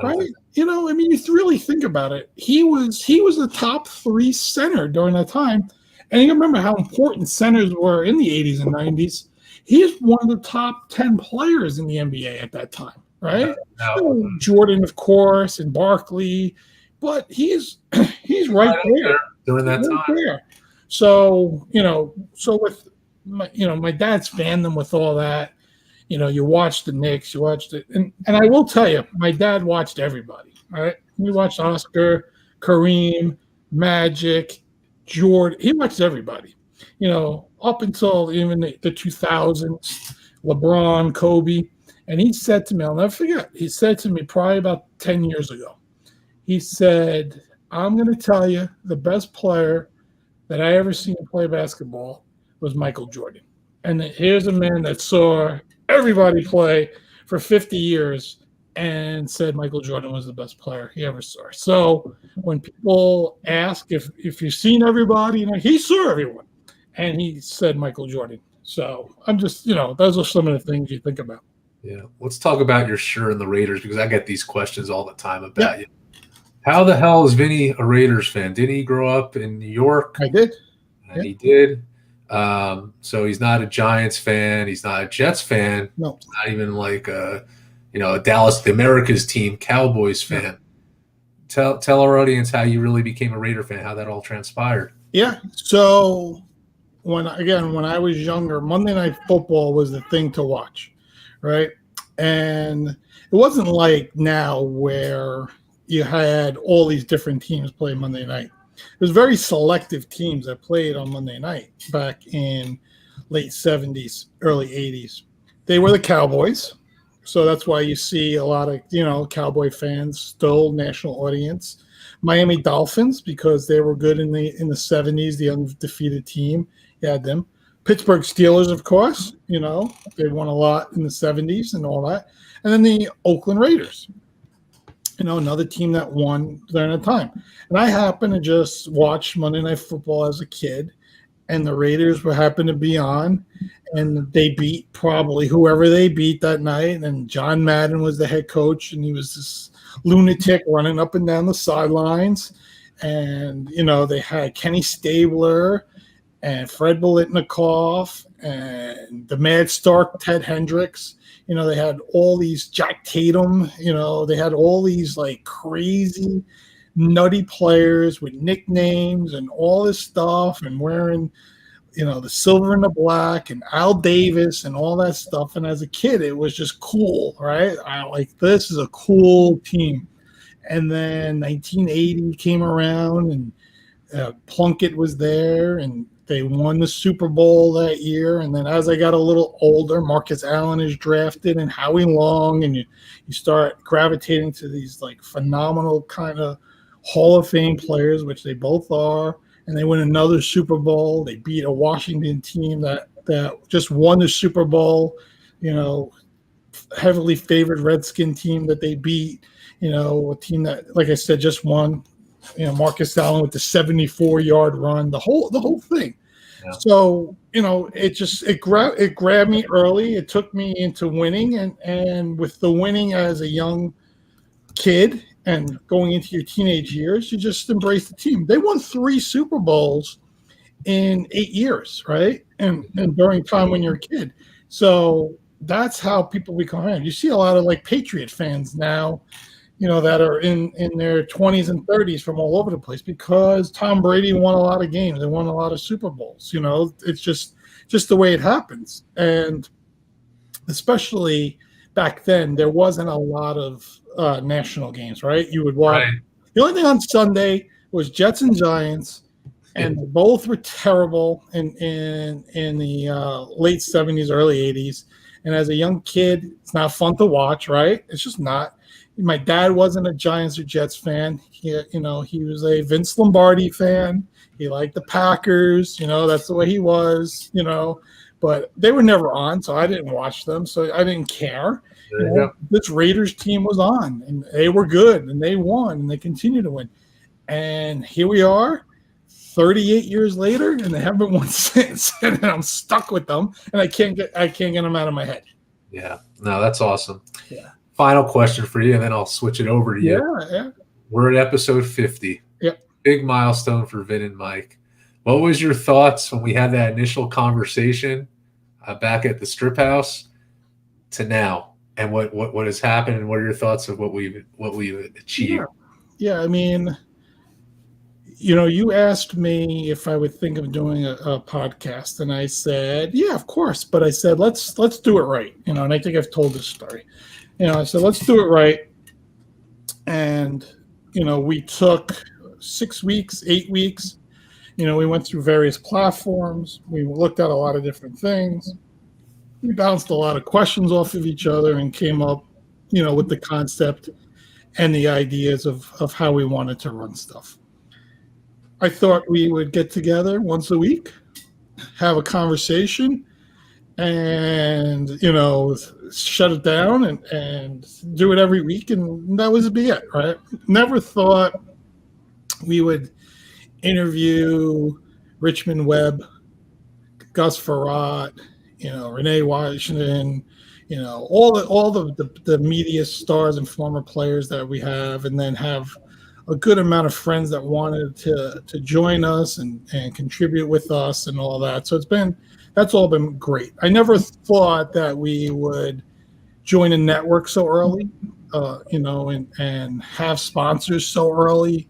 right? You really think about it. He was the top 3 center during that time, and you remember how important centers were in the 80s and 90s. He's one of the top 10 players in the NBA at that time, right? Jordan, of course, and Barkley, but he's right there during that time. There. So, with my dad's fandom with all that, you watch the Knicks, you watched it. And I will tell you, my dad watched everybody, right? He watched Oscar, Kareem, Magic, Jordan. He watched everybody, up until even the 2000s, LeBron, Kobe. And he said to me, I'll never forget, he said to me probably about 10 years ago, he said, I'm going to tell you the best player that I ever seen play basketball was Michael Jordan. And here's a man that saw everybody play for 50 years and said Michael Jordan was the best player he ever saw. So when people ask if you've seen everybody, he saw everyone, and he said Michael Jordan. So I'm just, those are some of the things you think about. Yeah. Let's talk about your shirt and the Raiders, because I get these questions all the time about you. How the hell is Vinny a Raiders fan? Didn't he grow up in New York? I did. And he did. So he's not a Giants fan. He's not a Jets fan. No. Not even like a Dallas, the America's team, Cowboys fan. No. Tell our audience how you really became a Raider fan, how that all transpired. Yeah. So when I was younger, Monday Night Football was the thing to watch, right? And it wasn't like now where you had all these different teams play Monday night. It was very selective teams that played on Monday night back in late 70s, early 80s. They were the Cowboys. So that's why you see a lot of, Cowboy fans, still national audience. Miami Dolphins, because they were good in the 70s, the undefeated team. You had them. Pittsburgh Steelers, of course, they won a lot in the 70s and all that. And then the Oakland Raiders, another team that won during the time. And I happened to just watch Monday Night Football as a kid, and the Raiders happened to be on, and they beat probably whoever they beat that night. And John Madden was the head coach, and he was this lunatic running up and down the sidelines. And, they had Kenny Stabler and Fred Biletnikoff and the Mad Stark, Ted Hendricks. They had all these Jack Tatum, they had all these like crazy, nutty players with nicknames and all this stuff and wearing, the silver and the black and Al Davis and all that stuff. And as a kid, it was just cool, right? This is a cool team. And then 1980 came around and Plunkett was there and they won the Super Bowl that year. And then as I got a little older, Marcus Allen is drafted and Howie Long, and you start gravitating to these like phenomenal kind of Hall of Fame players, which they both are. And they win another Super Bowl. They beat a Washington team that just won the Super Bowl, heavily favored Redskin team that they beat, a team that, like I said, just won. Marcus Allen with the 74-yard run, the whole thing. Yeah. So, it grabbed me early. It took me into winning, and with the winning as a young kid and going into your teenage years, you just embrace the team. They won 3 Super Bowls in 8 years, right? And during time when you're a kid. So that's how people become fans. You see a lot of like Patriot fans now, that are in their 20s and 30s from all over the place because Tom Brady won a lot of games and won a lot of Super Bowls. It's just the way it happens. And especially back then, there wasn't a lot of national games, right? You would watch. Right. The only thing on Sunday was Jets and Giants, and both were terrible in the late 70s, early 80s. And as a young kid, it's not fun to watch, right? It's just not. My dad wasn't a Giants or Jets fan. He was a Vince Lombardi fan. He liked the Packers. That's the way he was. But they were never on, so I didn't watch them. So I didn't care. This Raiders team was on, and they were good, and they won, and they continue to win. And here we are, 38 years later, and they haven't won since. And I'm stuck with them, and I can't get them out of my head. Yeah, no, that's awesome. Yeah. Final question for you, and then I'll switch it over to you. Yeah. We're at episode 50. Yep. Big milestone for Vin and Mike. What was your thoughts when we had that initial conversation back at the Strip House to now, and what has happened, and what are your thoughts of what we've achieved? Yeah. I mean, you asked me if I would think of doing a podcast, and I said, yeah, of course. But I said, let's do it right. And I think I've told this story. I said, let's do it right. And, we took 6 weeks, 8 weeks. We went through various platforms. We looked at a lot of different things. We bounced a lot of questions off of each other and came up, with the concept and the ideas of how we wanted to run stuff. I thought we would get together once a week, have a conversation, and shut it down and do it every week, and that was be it, right? Never thought we would interview Richmond Webb, Gus Farrat, Renee Washington, all the media stars and former players that we have, and then have a good amount of friends that wanted to join us and contribute with us and all that. So that's all been great. I never thought that we would join a network so early, and have sponsors so early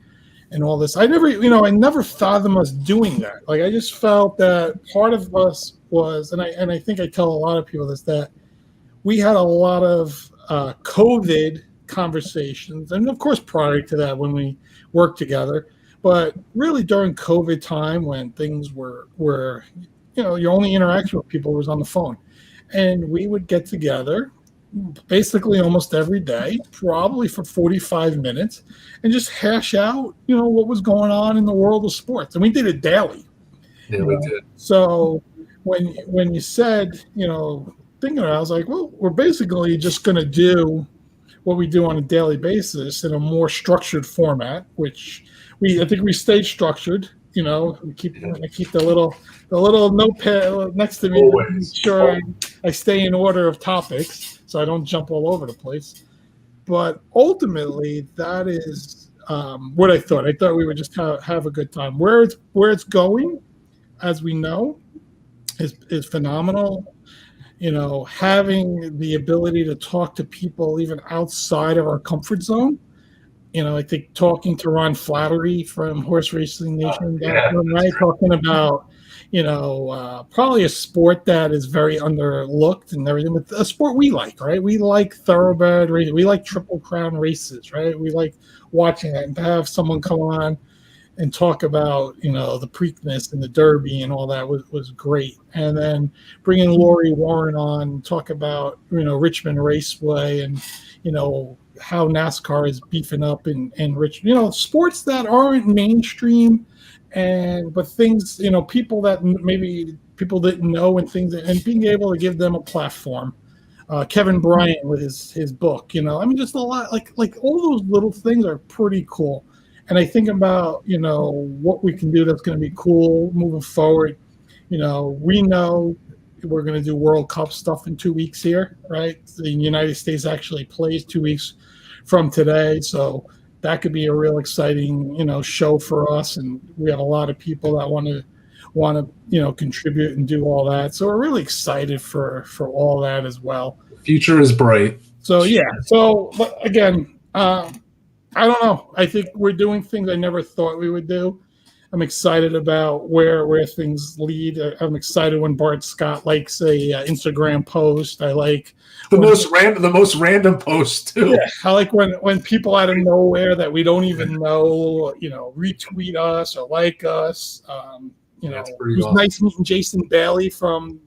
and all this. I never fathomed us doing that. Like, I just felt that part of us was, and I think I tell a lot of people this, that we had a lot of COVID conversations, and of course prior to that when we worked together, but really during COVID time when things were your only interaction with people was on the phone, and we would get together basically almost every day, probably for 45 minutes, and just hash out what was going on in the world of sports, and we did it daily. We did. So when you said thinking about it, I was like, well, we're basically just going to do what we do on a daily basis in a more structured format, which I think we stayed structured. We keep the little notepad next to me to make sure I stay in order of topics so I don't jump all over the place. But ultimately, that is what I thought. I thought we would just have a good time. Where it's going, as we know, is phenomenal. Having the ability to talk to people even outside of our comfort zone. I think talking to Ron Flattery from Horse Racing Nation, right, talking about, probably a sport that is very underlooked and everything, but a sport we like, right? We like thoroughbred racing. We like Triple Crown races, right? We like watching that, and to have someone come on and talk about, the Preakness and the Derby and all that was great. And then bringing Lori Warren on, talk about, Richmond Raceway and, how NASCAR is beefing up in Richmond, sports that aren't mainstream, but things, people that maybe people didn't know, and things, and being able to give them a platform. Kevin Bryant with his book, just a lot, like all those little things are pretty cool. And I think about, what we can do that's going to be cool moving forward. We know we're going to do World Cup stuff in 2 weeks here, right? The United States actually plays 2 weeks from today. So that could be a real exciting, show for us. And we have a lot of people that want to, contribute and do all that. So we're really excited for all that as well. The future is bright. So, yeah. So, but again, I don't know. I think we're doing things I never thought we would do. I'm excited about where things lead. I'm excited when Bart Scott likes a Instagram post. I like the most random post too. Yeah, I like when people out of nowhere that we don't even know, retweet us or like us. It was awesome. Nice meeting Jason Bailey from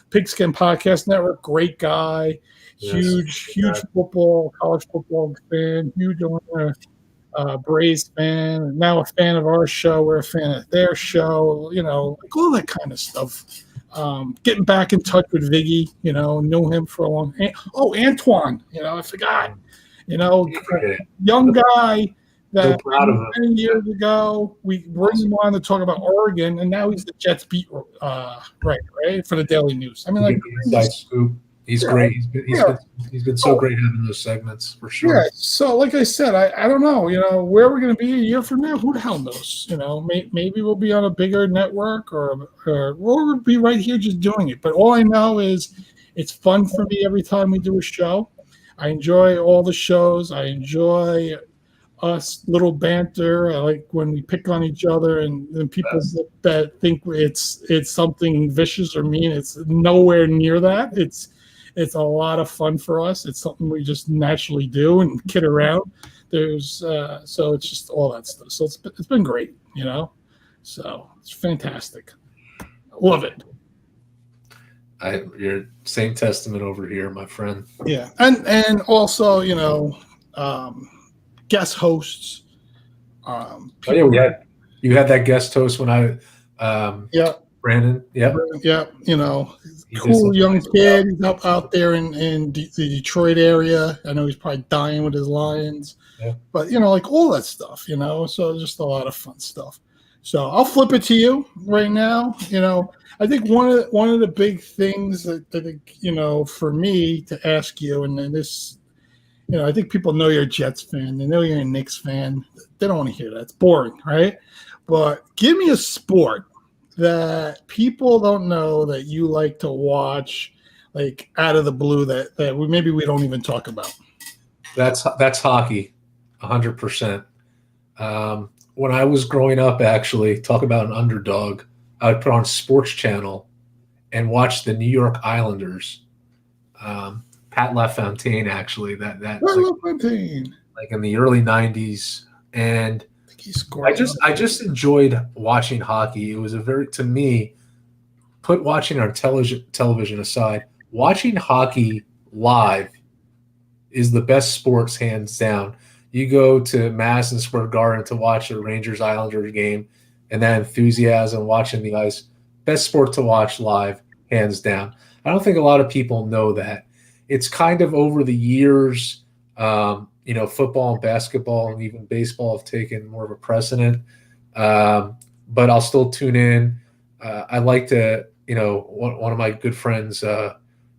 Pigskin Podcast Network. Great guy. Huge college football fan, huge owner, Braves fan, and now a fan of our show. We're a fan of their show, like all that kind of stuff. Getting back in touch with Viggy, knew him for a long time. Oh, Antoine, I forgot, young guy that so proud of him. 10 years ago, we bring him on to talk about Oregon, and now he's the Jets beat right for the Daily News. I mean, like, inside scoop. He's great. He's been so great having those segments for sure. Yeah. So, like I said, I don't know. Where we're going to be a year from now, who the hell knows? Maybe we'll be on a bigger network, or we'll be right here just doing it. But all I know is it's fun for me every time we do a show. I enjoy all the shows. I enjoy us little banter. I like when we pick on each other, and people that think it's something vicious or mean. It's nowhere near that. It's a lot of fun for us. It's something we just naturally do and kid around. So it's just all that stuff. So it's been great, So it's fantastic. Love it. You're same testament over here, my friend. Yeah, and also guest hosts. You had that guest host when I. Brandon. Yeah. Yeah. He did Cool such a young nice kid. job. He's up out there in the Detroit area. I know he's probably dying with his Lions, Yeah. but like all that stuff. So just a lot of fun stuff. So I'll flip it to you right now. I think one of the big things that I think for me to ask you, and then this, I think people know you're a Jets fan. They know you're a Knicks fan. They don't want to hear that. It's boring, right? But give me a sport that people don't know that you like to watch, like out of the blue that maybe we don't even talk about. That's hockey, 100%. When I was growing up, actually, talk about an underdog, I would put on Sports Channel and watch the New York Islanders. Pat LaFontaine, actually, that like in the early '90s, and I think he scored. I just enjoyed watching hockey. It was to me, put watching our television aside, watching hockey live is the best sports, hands down. You go to Madison Square Garden to watch a Rangers Islanders game, and that enthusiasm watching the ice, best sport to watch live, hands down. I don't think a lot of people know that. It's kind of over the years, football and basketball and even baseball have taken more of a precedent. But I'll still tune in. I like to, one of my good friends,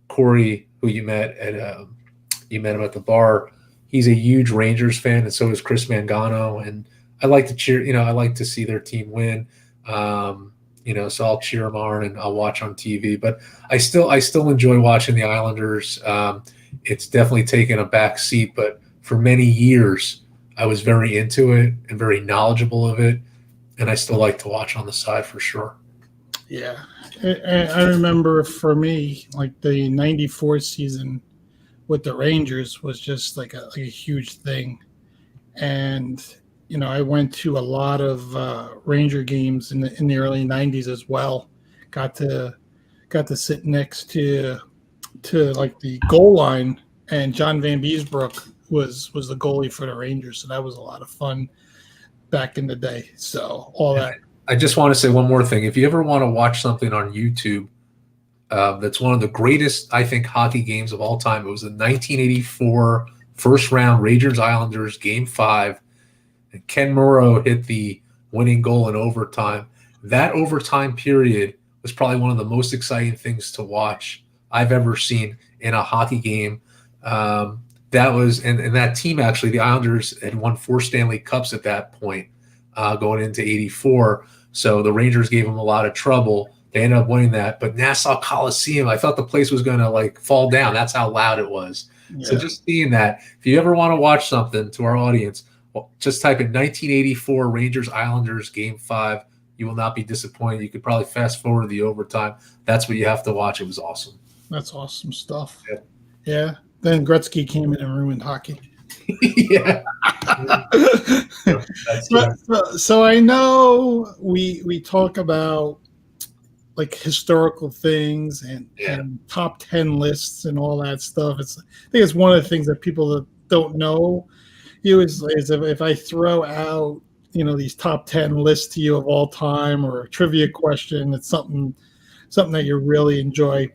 Corey, who you met him at the bar. He's a huge Rangers fan, and so is Chris Mangano. And I like to cheer. I like to see their team win. So I'll cheer them on and I'll watch on TV. But I still enjoy watching the Islanders. It's definitely taken a back seat, but for many years I was very into it and very knowledgeable of it, and I still like to watch on the side for sure. Yeah, I remember for me, like the '94 season with the Rangers was just like a huge thing, and I went to a lot of Ranger games in the early '90s as well. Got to sit next to like the goal line, and John Van Beesbrook was the goalie for the Rangers, so that was a lot of fun back in the day. So all that. I just want to say one more thing. If you ever want to watch something on YouTube, that's one of the greatest, I think, hockey games of all time. It was the 1984 first round Rangers Islanders Game 5. And Ken Morrow hit the winning goal in overtime. That overtime period was probably one of the most exciting things to watch I've ever seen in a hockey game. That was, and that team, actually, the Islanders had won 4 Stanley Cups at that point, going into '84. So the Rangers gave them a lot of trouble. They ended up winning that. But Nassau Coliseum, I thought the place was going to fall down. That's how loud it was. Yeah. So just seeing that, if you ever want to watch something, to our audience, just type in 1984 Rangers Islanders Game 5. You will not be disappointed. You could probably fast forward the overtime. That's what you have to watch. It was awesome. That's awesome stuff. Yeah. Then Gretzky came in and ruined hockey. Yeah. So I know we talk about like historical things and top 10 lists and all that stuff. I think it's one of the things that people that don't know you is if I throw out these top 10 lists to you of all time, or a trivia question, it's something that you really enjoy.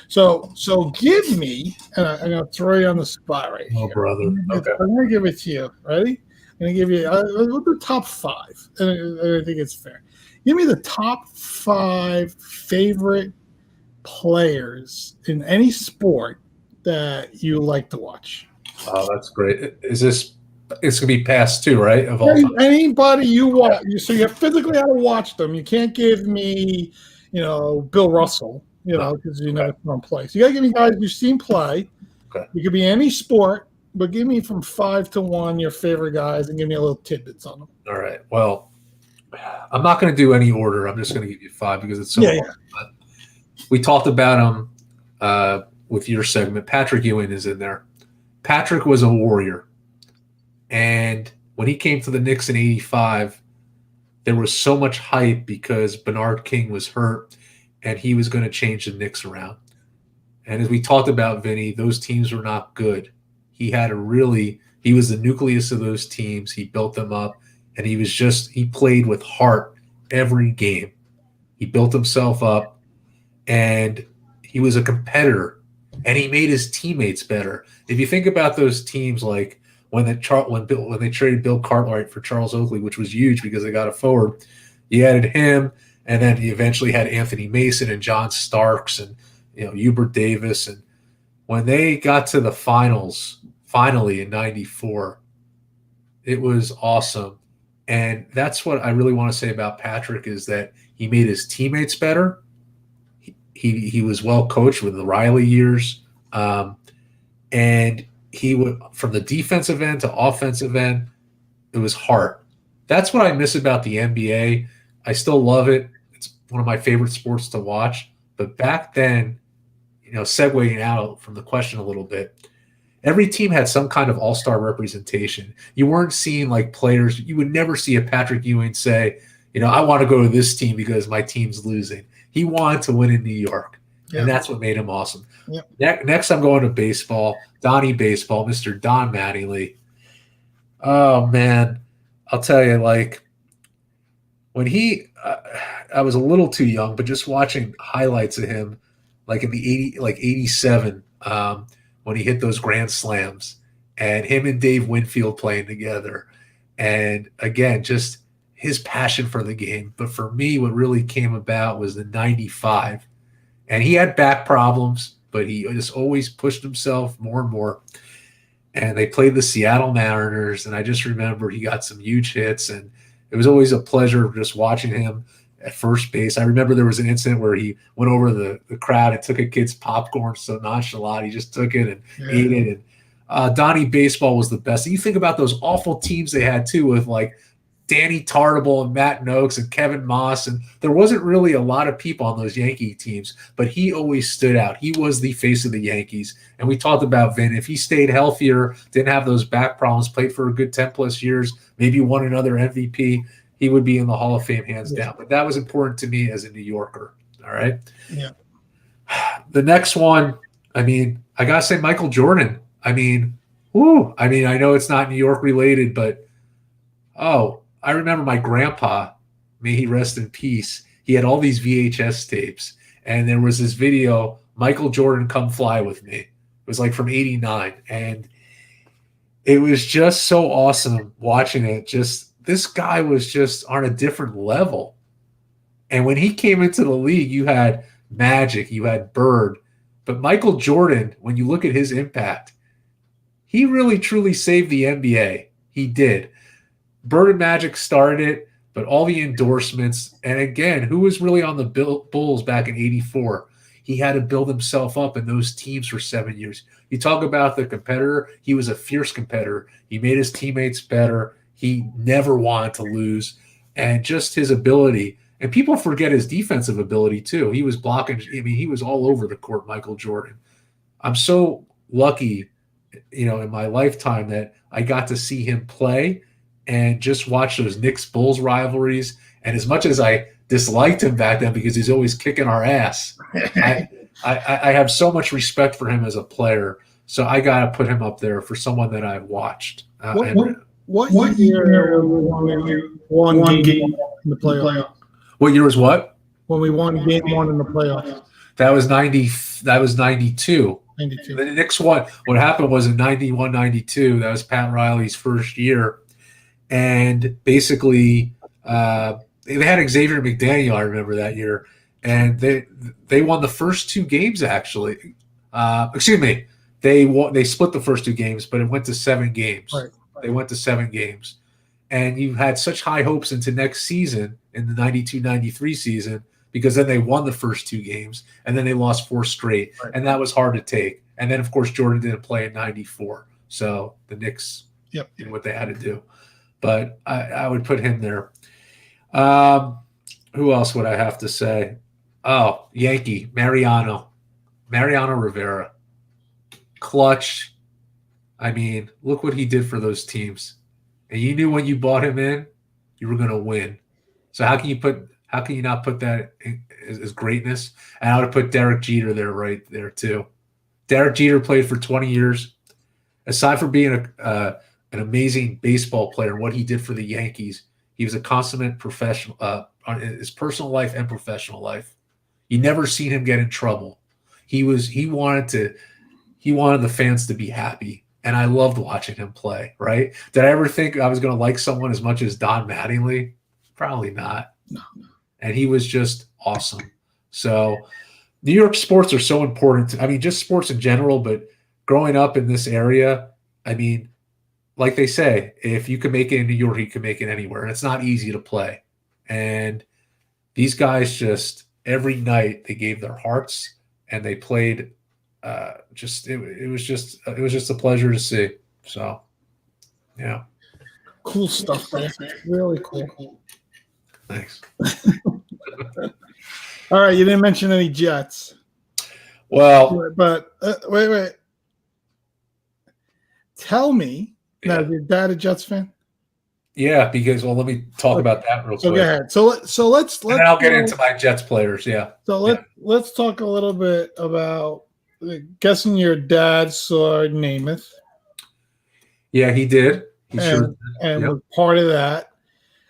So give me, and I'm gonna throw you on the spot right here. Brother. Okay. I'm gonna give it to you. Ready? I'm gonna give you the top 5, and I think it's fair. Give me the top 5 favorite players in any sport that you like to watch. Oh, that's great. It's gonna be past 2, right? Of all time. Anybody you watch, so you physically have to watch them. You can't give me, Bill Russell, because you never saw him play. So you gotta give me guys you've seen play. Okay. You could be any sport, but give me from 5 to 1 your favorite guys, and give me a little tidbits on them. All right. Well, I'm not going to do any order. I'm just going to give you 5 because it's so hard. But we talked about him with your segment. Patrick Ewing is in there. Patrick was a warrior. And when he came to the Knicks in '85, there was so much hype because Bernard King was hurt and he was going to change the Knicks around. And as we talked about, Vinny, those teams were not good. He was the nucleus of those teams. He built them up. And he played with heart every game. He built himself up, and he was a competitor, and he made his teammates better. If you think about those teams, like when they traded Bill Cartwright for Charles Oakley, which was huge because they got a forward, you added him, and then you eventually had Anthony Mason and John Starks and Hubert Davis. And when they got to the finals, finally in '94, it was awesome. And that's what I really want to say about Patrick is that he made his teammates better. He was well coached with the Riley years, and he would, from the defensive end to offensive end, it was heart. That's what I miss about the NBA. I still love it. It's one of my favorite sports to watch. But back then, segueing out from the question a little bit, every team had some kind of all-star representation. You weren't seeing like players. You would never see a Patrick Ewing say, I want to go to this team because my team's losing. He wanted to win in New York, and that's what made him awesome. Yep. Next, I'm going to baseball. Donnie Baseball, Mr. Don Mattingly. Oh, man. I'll tell you, like, when I was a little too young, but just watching highlights of him, like in the 87, when he hit those grand slams, and him and Dave Winfield playing together. And again, just his passion for the game. But for me, what really came about was the 95. And he had back problems, but he just always pushed himself more and more. And they played the Seattle Mariners, and I just remember he got some huge hits, and it was always a pleasure just watching him at first base. I remember there was an incident where he went over the crowd and took a kid's popcorn so nonchalant. He just took it and ate it. And Donnie Baseball was the best. And you think about those awful teams they had, too, with like Danny Tartable and Matt Noakes and Kevin Moss. And there wasn't really a lot of people on those Yankee teams, but he always stood out. He was the face of the Yankees. And we talked about Vin. If he stayed healthier, didn't have those back problems, played for a good 10-plus years, maybe won another MVP, he would be in the Hall of Fame hands down. But that was important to me as a New Yorker. All right. Yeah. The next one, I got to say Michael Jordan. I know it's not New York related, but, I remember my grandpa, may he rest in peace, he had all these VHS tapes, and there was this video, Michael Jordan, Come Fly With Me. It was like from '89, and it was just so awesome watching it. Just this guy was just on a different level. And when he came into the league, you had Magic, you had Bird, but Michael Jordan, when you look at his impact, he really truly saved the NBA. He did. Bird and Magic started it, but all the endorsements, and again, who was really on the Bulls back in '84? He had to build himself up in those teams for 7 years. You talk about the competitor, he was a fierce competitor. He made his teammates better. He never wanted to lose, and just his ability. And people forget his defensive ability too. He was blocking. He was all over the court, Michael Jordan. I'm so lucky, in my lifetime that I got to see him play and just watch those Knicks-Bulls rivalries. And as much as I disliked him back then because he's always kicking our ass, I have so much respect for him as a player. So I got to put him up there for someone that I've watched. What year when we won game in the playoffs? What year was what? When we won game one in the playoffs. That was 90. That was 92. 92. The Knicks won. What happened was in 91, 92, that was Pat Riley's first year. And basically, they had Xavier McDaniel, I remember that year. And they won the first two games, actually. They split the first two games, but it went to 7 games. Right. They went to 7 games. And you had such high hopes into next season, in the 92-93 season, because then they won the first 2 games, and then they lost 4 straight. Right. And that was hard to take. And then, of course, Jordan didn't play in 94. So the Knicks did what they had to do. But I would put him there. Who else would I have to say? Oh, Yankee, Mariano Rivera. Clutch. Look what he did for those teams. And you knew when you bought him in, you were going to win. So how can you not put that as greatness? And I would put Derek Jeter there, right there too. Derek Jeter played for 20 years. Aside from being an amazing baseball player, what he did for the Yankees, he was a consummate professional on his personal life and professional life. You never seen him get in trouble. he wanted the fans to be happy. And I loved watching him play, right? Did I ever think I was going to like someone as much as Don Mattingly? Probably not. No. And he was just awesome. So New York sports are so important. I mean, just sports in general, but growing up in this area, I mean, like they say, if you can make it in New York, you can make it anywhere. And it's not easy to play. And these guys just every night they gave their hearts and they played. It was just a pleasure to see. So, yeah, Cool stuff, man. Really cool. thanks. All right, you didn't mention any Jets. Well, but wait. Tell me, now, is your dad a Jets fan? Yeah, because let me talk about that real quick. Go ahead. So let's and then I'll get into my Jets players. Yeah. So let's talk a little bit about guessing your dad saw Namath. Yeah, he did. He was part of that.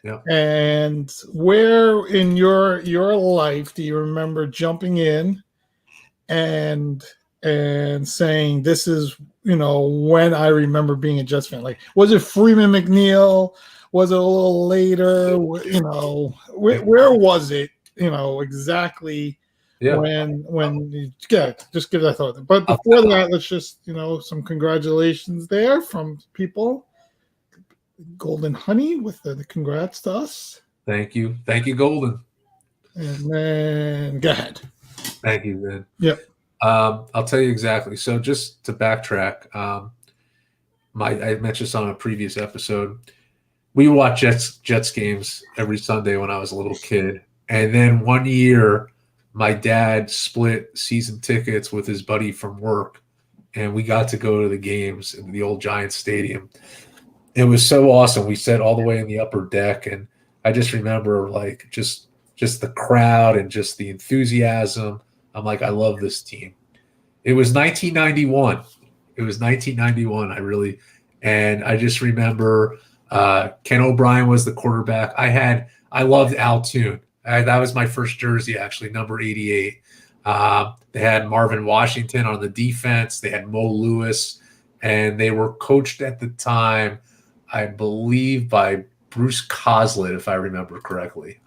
Yeah. And where in your life do you remember jumping in and saying this is when I remember being a Jets fan? Like, was it Freeman McNeil? Was it a little later? Where was it? Exactly. Yeah. When just give that thought. But before that, let's just some congratulations there from people. Golden Honey with the congrats to us. Thank you, Golden. And then go ahead. Thank you, Vin. Yep. I'll tell you exactly. So just to backtrack, I mentioned this on a previous episode. We watched Jets games every Sunday when I was a little kid, and then one year, my dad split season tickets with his buddy from work, and we got to go to the games in the old Giants Stadium. It was so awesome. We sat all the way in the upper deck, and I just remember like just the crowd and just the enthusiasm. I'm like, I love this team. It was 1991. And I just remember Ken O'Brien was the quarterback. I loved Al Toon. That was my first jersey, actually, number 88. They had Marvin Washington on the defense. They had Mo Lewis, and they were coached at the time, I believe, by Bruce Coslett, if I remember correctly.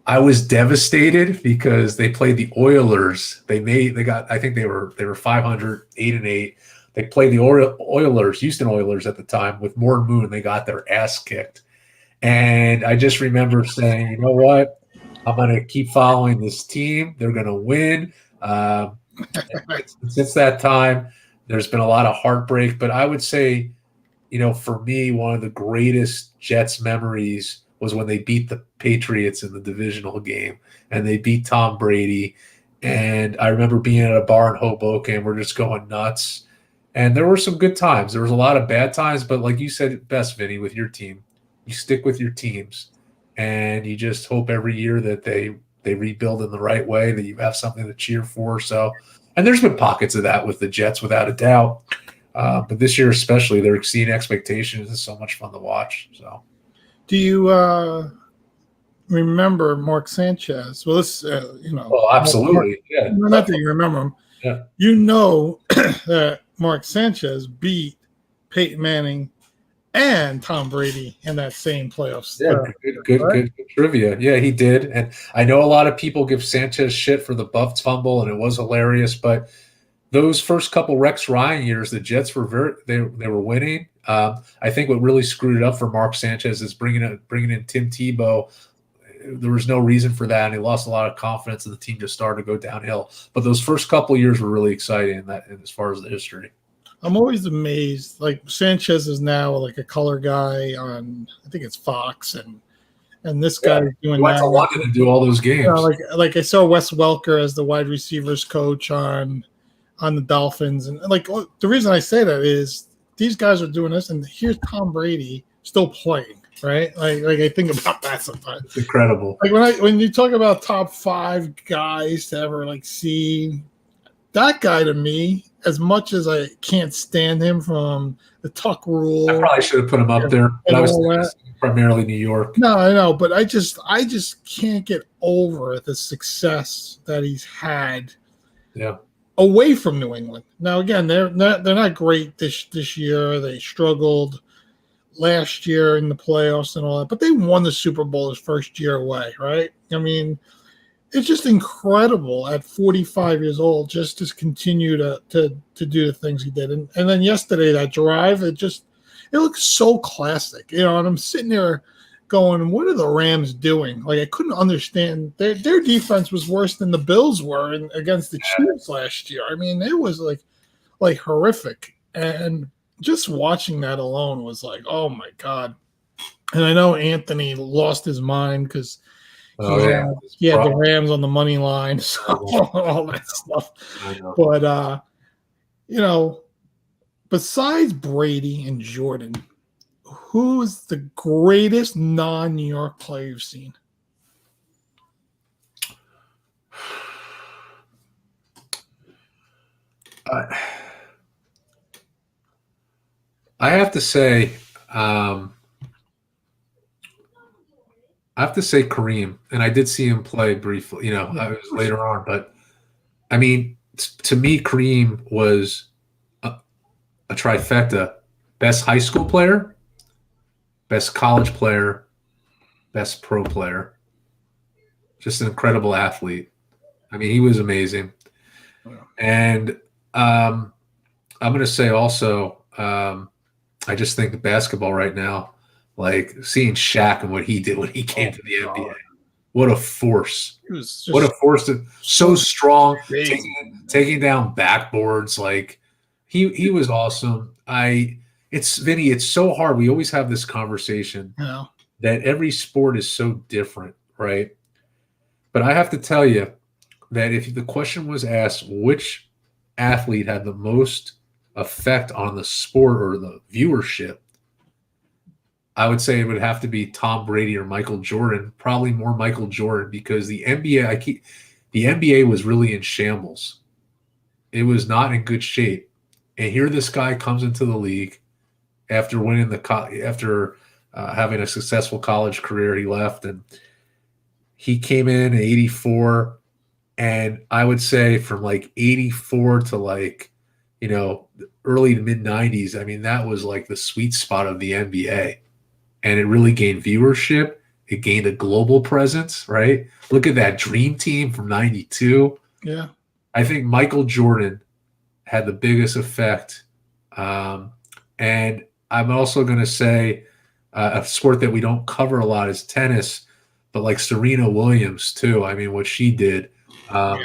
I was devastated because they played the Oilers. I think they were 500, 8-8. They played the Oilers, Houston Oilers at the time, with Morton Moon. They got their ass kicked. And I just remember saying, you know what? I'm going to keep following this team. They're going to win. Since that time, there's been a lot of heartbreak. But I would say, for me, one of the greatest Jets memories was when they beat the Patriots in the divisional game, and they beat Tom Brady. And I remember being at a bar in Hoboken, and we're just going nuts. And there were some good times. There was a lot of bad times, but like you said best, Vinny, with your team, you stick with your teams, and you just hope every year that they rebuild in the right way, that you have something to cheer for. So, and there's been pockets of that with the Jets, without a doubt. But this year especially, they're exceeding expectations. It's so much fun to watch. So. Do you remember Mark Sanchez? Well, this, Oh, absolutely. Yeah. Not that you remember him. Yeah. That Mark Sanchez beat Peyton Manning and Tom Brady in that same playoffs. Yeah, good trivia. Yeah, he did. And I know a lot of people give Sanchez shit for the Buffs fumble, and it was hilarious. But those first couple Rex Ryan years, the Jets were they were winning. I think what really screwed it up for Mark Sanchez is bringing in Tim Tebow. There was no reason for that, and he lost a lot of confidence, and the team just started to go downhill. But those first couple of years were really exciting as far as the history. I'm always amazed. Like, Sanchez is now like a color guy on, I think it's Fox, and this guy is doing that. I wanted to do all those games. Like I saw Wes Welker as the wide receivers coach on the Dolphins, and like the reason I say that is these guys are doing this, and here's Tom Brady still playing, right? Like I think about that sometimes. It's incredible. Like when you talk about top 5 guys to ever like see, that guy to me, as much as I can't stand him from the Tuck Rule, I probably should have put him up there. But I was primarily New York. No, I know, but I just can't get over the success that he's had. Yeah. away from New England. Now, again, they're not great this year. They struggled last year in the playoffs and all that, but they won the Super Bowl his first year away, right? I mean, it's just incredible at 45 years old just to continue to do the things he did. And then yesterday, that drive, it looks so classic, you know, and I'm sitting there going, what are the Rams doing? Like, I couldn't understand. Their defense was worse than the Bills were against the Chiefs last year. I mean, it was like horrific. And just watching that alone was like, oh my God. And I know Anthony lost his mind because he had the Rams on the money line, so all that stuff. But you know, besides Brady and Jordan, who's the greatest non-New York player you've seen? I have to say, Kareem, and I did see him play briefly. You know, I was later on, but I mean, to me, Kareem was a trifecta: best high school player, best college player, best pro player. Just an incredible athlete. I mean, he was amazing. And I'm going to say also, I just think basketball right now, like seeing Shaq and what he did when he came to the NBA. What a force. What a force. So strong, taking down backboards. Like he was awesome. Vinny, it's so hard. We always have this conversation that every sport is so different, right? But I have to tell you that if the question was asked, which athlete had the most effect on the sport or the viewership, I would say it would have to be Tom Brady or Michael Jordan. Probably more Michael Jordan, because the NBA was really in shambles. It was not in good shape. And here this guy comes into the league after winning having a successful college career. He left and he came in 84. And I would say from like 84 to like, you know, early to mid 90s, I mean, that was like the sweet spot of the NBA. And it really gained viewership. It gained a global presence, right? Look at that dream team from 92. Yeah. I think Michael Jordan had the biggest effect. And I'm also going to say a sport that we don't cover a lot is tennis, but like Serena Williams too. I mean, what she did for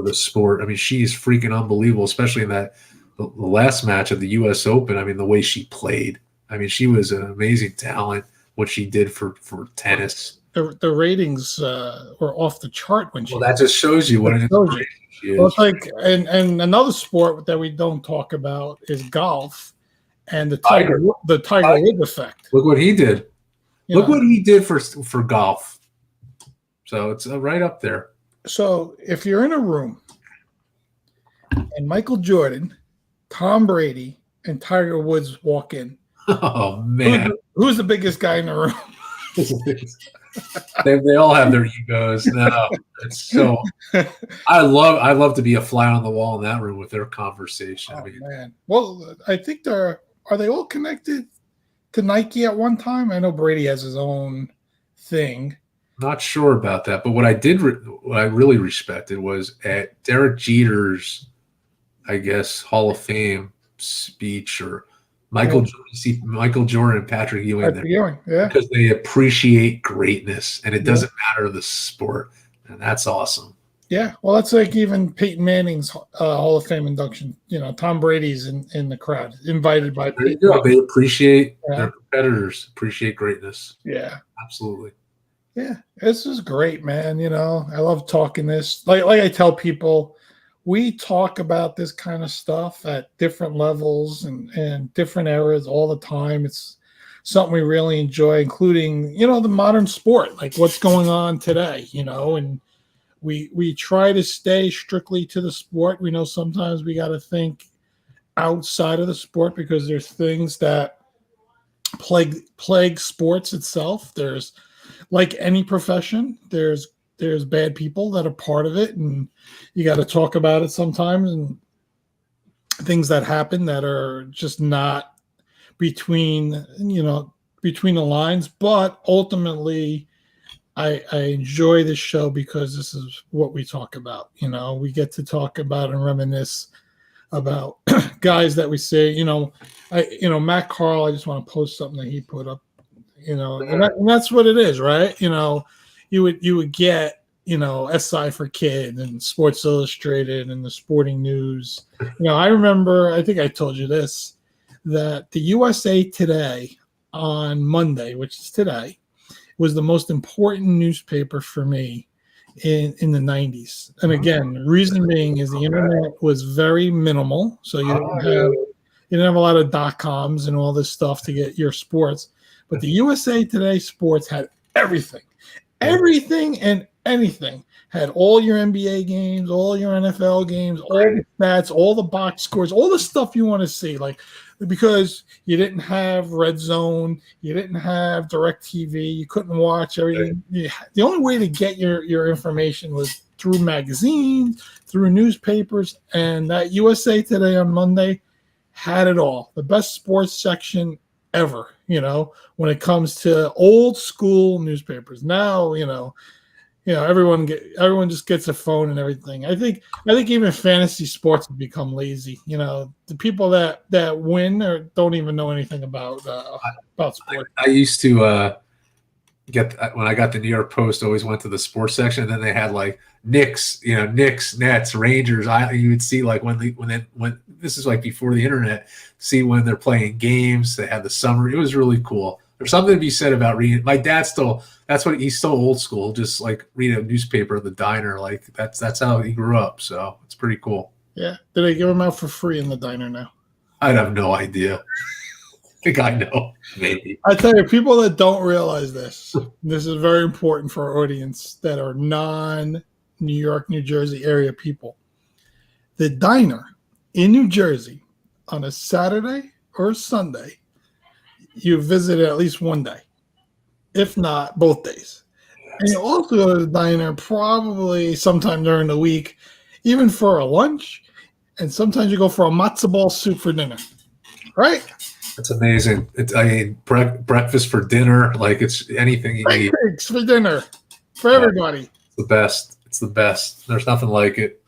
the sport. I mean, she's freaking unbelievable, especially in the last match of the U.S. Open. I mean, the way she played. I mean, she was an amazing talent, what she did for tennis. The ratings were off the chart when she. Well, that just shows you what an inspiration she is. Well, it's like, and another sport that we don't talk about is golf and the Tiger Woods effect. Look what he did. Look what he did for golf. So it's right up there. So if you're in a room and Michael Jordan, Tom Brady, and Tiger Woods walk in, oh man, who's the biggest guy in the room? they all have their egos. No, it's so. I love to be a fly on the wall in that room with their conversation. Oh, man. Well, I think are they all connected to Nike at one time? I know Brady has his own thing. Not sure about that, but what I really respected was at Derek Jeter's, I guess, Hall of Fame speech, or Michael Jordan and Patrick Ewing there, because they appreciate greatness, and it doesn't matter the sport, and that's awesome. Yeah, well, that's like even Peyton Manning's Hall of Fame induction. You know, Tom Brady's in the crowd, invited by. There you go. They appreciate their competitors, appreciate greatness. Yeah, absolutely. Yeah, this is great, man. You know, I love talking this. Like I tell people, we talk about this kind of stuff at different levels and different eras all the time. It's something we really enjoy, including, you know, the modern sport, like what's going on today, you know, and we try to stay strictly to the sport. We know sometimes we got to think outside of the sport because there's things that plague sports itself. There's, like any profession, there's there's bad people that are part of it, and you got to talk about it sometimes, and things that happen that are just not between between the lines. But ultimately, I enjoy this show because this is what we talk about. We get to talk about and reminisce about guys that we say, Matt Carl. I just want to post something that he put up, and that's what it is, right? You would get, SI for Kid and Sports Illustrated and the Sporting News. I remember, I think I told you this, that the USA Today on Monday, which is today, was the most important newspaper for me in the 90s. And again, the reason being is the internet was very minimal. So you didn't have a lot of .coms and all this stuff to get your sports. But the USA Today Sports had everything and anything. Had all your NBA games, all your NFL games, all the stats, all the box scores, all the stuff you want to see. Because you didn't have Red Zone, you didn't have DirecTV, you couldn't watch everything. The only way to get your information was through magazines, through newspapers, and that USA Today on Monday had it all. The best sports section ever, when it comes to old school newspapers. Now, everyone just gets a phone and everything. I think even fantasy sports have become lazy. The people that win or don't even know anything about sports. I used to when I got the New York Post, always went to the sports section, and then they had like Knicks, Nets, Rangers. You would see like when this is like before the internet, see when they're playing games. They had the summer. It was really cool. There's something to be said about reading. My dad he's still old school, just like read a newspaper at the diner. Like that's how he grew up. So it's pretty cool. Yeah. Do they give them out for free in the diner now? I have no idea. I think I know. Maybe. I tell you, people that don't realize this is very important for our audience that are non-New York, New Jersey area people. The diner in New Jersey on a Saturday or a Sunday, you visit it at least one day, if not both days. And you also go to the diner probably sometime during the week, even for a lunch, and sometimes you go for a matzo ball soup for dinner, right? That's amazing. Breakfast for dinner, like it's anything you need. Breakfast for dinner for everybody. It's the best. It's the best. There's nothing like it.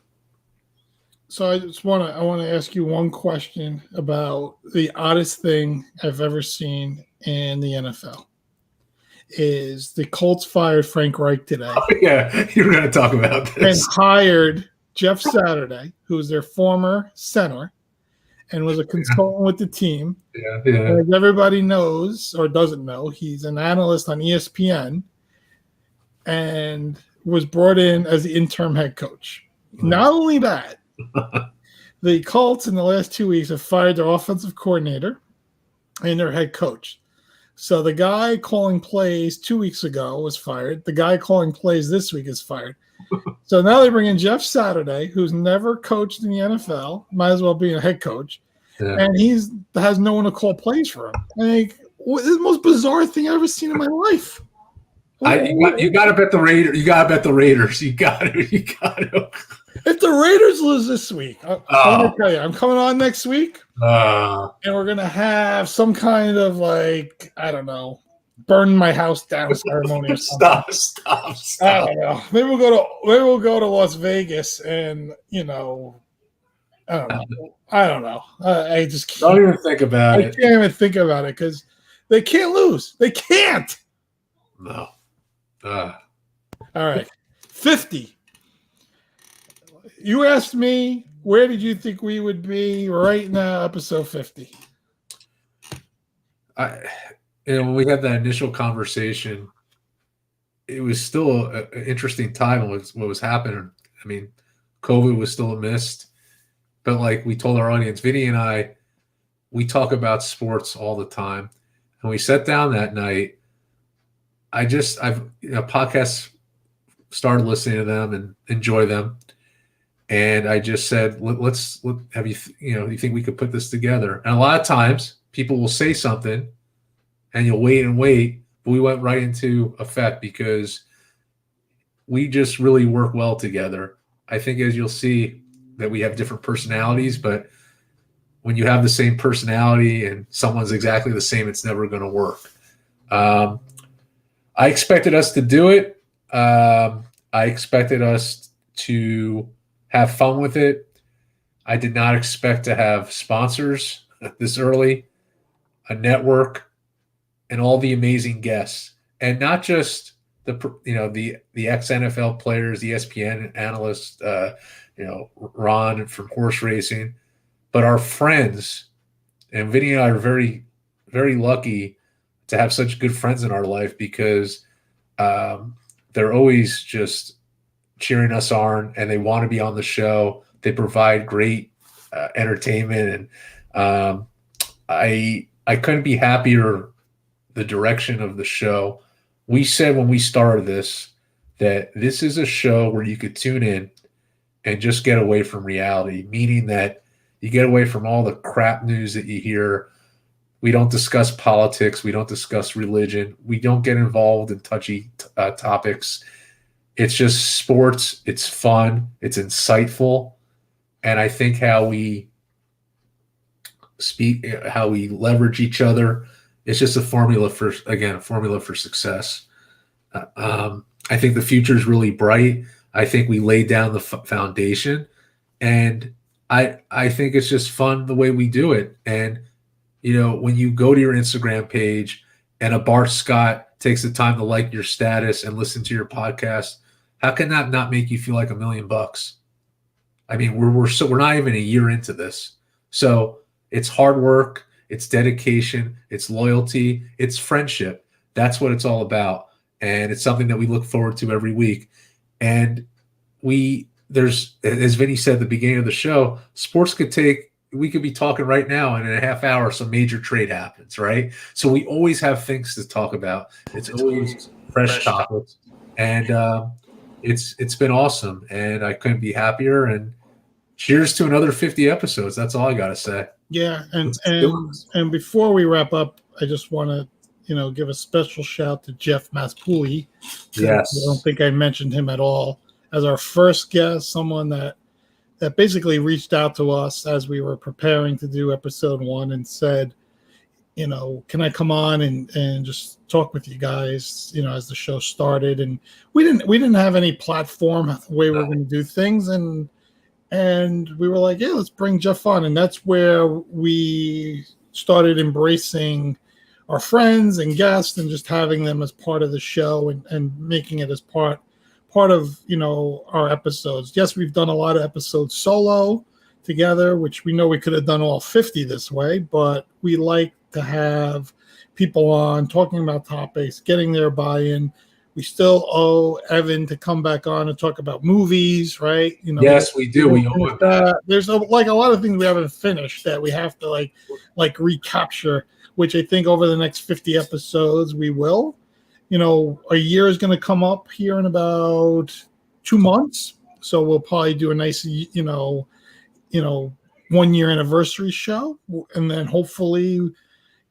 So I want to ask you one question about the oddest thing I've ever seen in the NFL. Is the Colts fired Frank Reich today? Oh, yeah, you're going to talk about this. And hired Jeff Saturday, who was their former center and was a consultant with the team. Yeah. As everybody knows or doesn't know, he's an analyst on ESPN and was brought in as the interim head coach. Not only that, the Colts in the last 2 weeks have fired their offensive coordinator and their head coach. So the guy calling plays 2 weeks ago was fired. The guy calling plays this week is fired. So now they bring in Jeff Saturday, who's never coached in the NFL, might as well be a head coach, and has no one to call plays for him. This is the most bizarre thing I've ever seen in my life. You got to bet the Raiders. You got to bet the Raiders. You got to. If the Raiders lose this week, I'm going to tell you, I'm coming on next week, and we're going to have some kind of I don't know, burn my house down ceremony or something. Stop. I don't know. Maybe we'll go to Las Vegas and, I don't know. I just can't. Don't even think about it. I can't even think about it because they can't lose. They can't. No. All right. 50. You asked me, where did you think we would be right now, episode 50? When we had that initial conversation, it was still an interesting time with what was happening. I mean, COVID was still a mist, but like we told our audience, Vinny and I, we talk about sports all the time, and we sat down that night. Podcasts, started listening to them and enjoy them. And I just said, let's have you think we could put this together? And a lot of times people will say something and you'll wait and wait. But we went right into effect because we just really work well together. I think, as you'll see, that we have different personalities, but when you have the same personality and someone's exactly the same, it's never going to work. I expected us to do it. I expected us to have fun with it. I did not expect to have sponsors this early, a network, and all the amazing guests, and not just the ex NFL players, the ESPN analysts, Ron from horse racing, but our friends. And Vinny and I are very, very lucky to have such good friends in our life, because they're always just cheering us on, and they want to be on the show. They provide great entertainment, and I couldn't be happier the direction of the show. We said when we started this that this is a show where you could tune in and just get away from reality, meaning that you get away from all the crap news that you hear. We don't discuss politics. We don't discuss religion. We don't get involved in touchy topics. It's just sports. It's fun. It's insightful. And I think how we speak, how we leverage each other, it's just a formula for success. I think the future is really bright. I think we laid down the foundation, and I think it's just fun the way we do it. And, when you go to your Instagram page and a Bart Scott takes the time to like your status and listen to your podcast, how can that not make you feel like $1 million? I mean, we're not even a year into this. So it's hard work, it's dedication, it's loyalty, it's friendship. That's what it's all about. And it's something that we look forward to every week. And as Vinny said at the beginning of the show, we could be talking right now, and in a half hour, some major trade happens, right? So we always have things to talk about. It's always fresh topics. And it's been awesome. And I couldn't be happier. And cheers to another 50 episodes. That's all I got to say. Yeah. And before we wrap up, I just want to, give a special shout to Jeff Maspuli. Yes. I don't think I mentioned him at all as our first guest, someone that basically reached out to us as we were preparing to do episode 1 and said, can I come on and just talk with you guys, as the show started. And we didn't have any platform the way we're going to do things. And we were like, yeah, let's bring Jeff on. And that's where we started embracing our friends and guests and just having them as part of the show and making it as part of our episodes. Yes, we've done a lot of episodes solo together, which we know we could have done all 50 this way, but we like to have people on talking about topics, getting their buy-in. We still owe Evan to come back on and talk about movies, right? Yes, we do. We owe that. There's a lot of things we haven't finished that we have to like recapture, which I think over the next 50 episodes we will. A year is going to come up here in about 2 months. So we'll probably do a nice, 1 year anniversary show. And then hopefully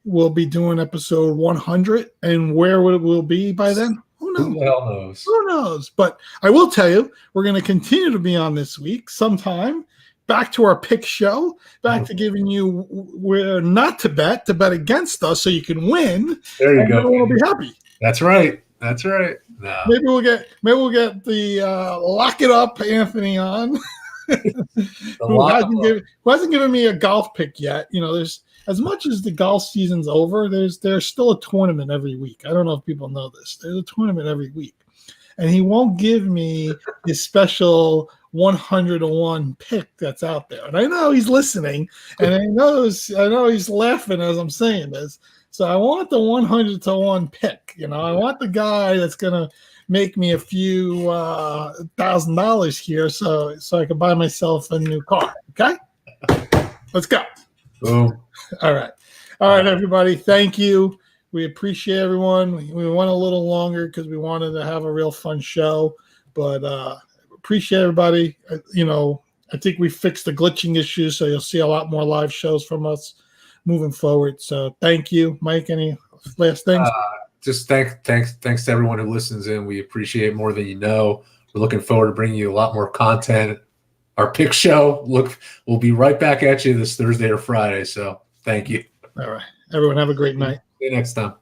we'll be doing episode 100. And where we'll be by then? Who knows? Who the hell knows? Who knows? But I will tell you, we're going to continue to be on this week sometime. Back to our pick show, back to giving you where not to bet against us so you can win. There you go. Everyone will be happy. That's right. No. Maybe we'll get the lock it up Anthony on. who hasn't given me a golf pick yet. There's, as much as the golf season's over, there's still a tournament every week. I don't know if people know this. There's a tournament every week. And he won't give me his special 100-to-1 pick that's out there. And I know he's listening, and I know he's laughing as I'm saying this. So I want the 100-to-1 pick. I want the guy that's gonna make me a few $1,000 here, so I can buy myself a new car. Okay, let's go. Boom. All right, everybody. Thank you. We appreciate everyone. We went a little longer because we wanted to have a real fun show, but appreciate everybody. I think we fixed the glitching issue, so you'll see a lot more live shows from us moving forward. So thank you, Mike. Any last things? just thanks to everyone who listens in. We appreciate it more than you know. We're looking forward to bringing you a lot more content. Our pick show, we'll be right back at you this Thursday or Friday. So thank you. All right. Everyone have a great night. See you next time.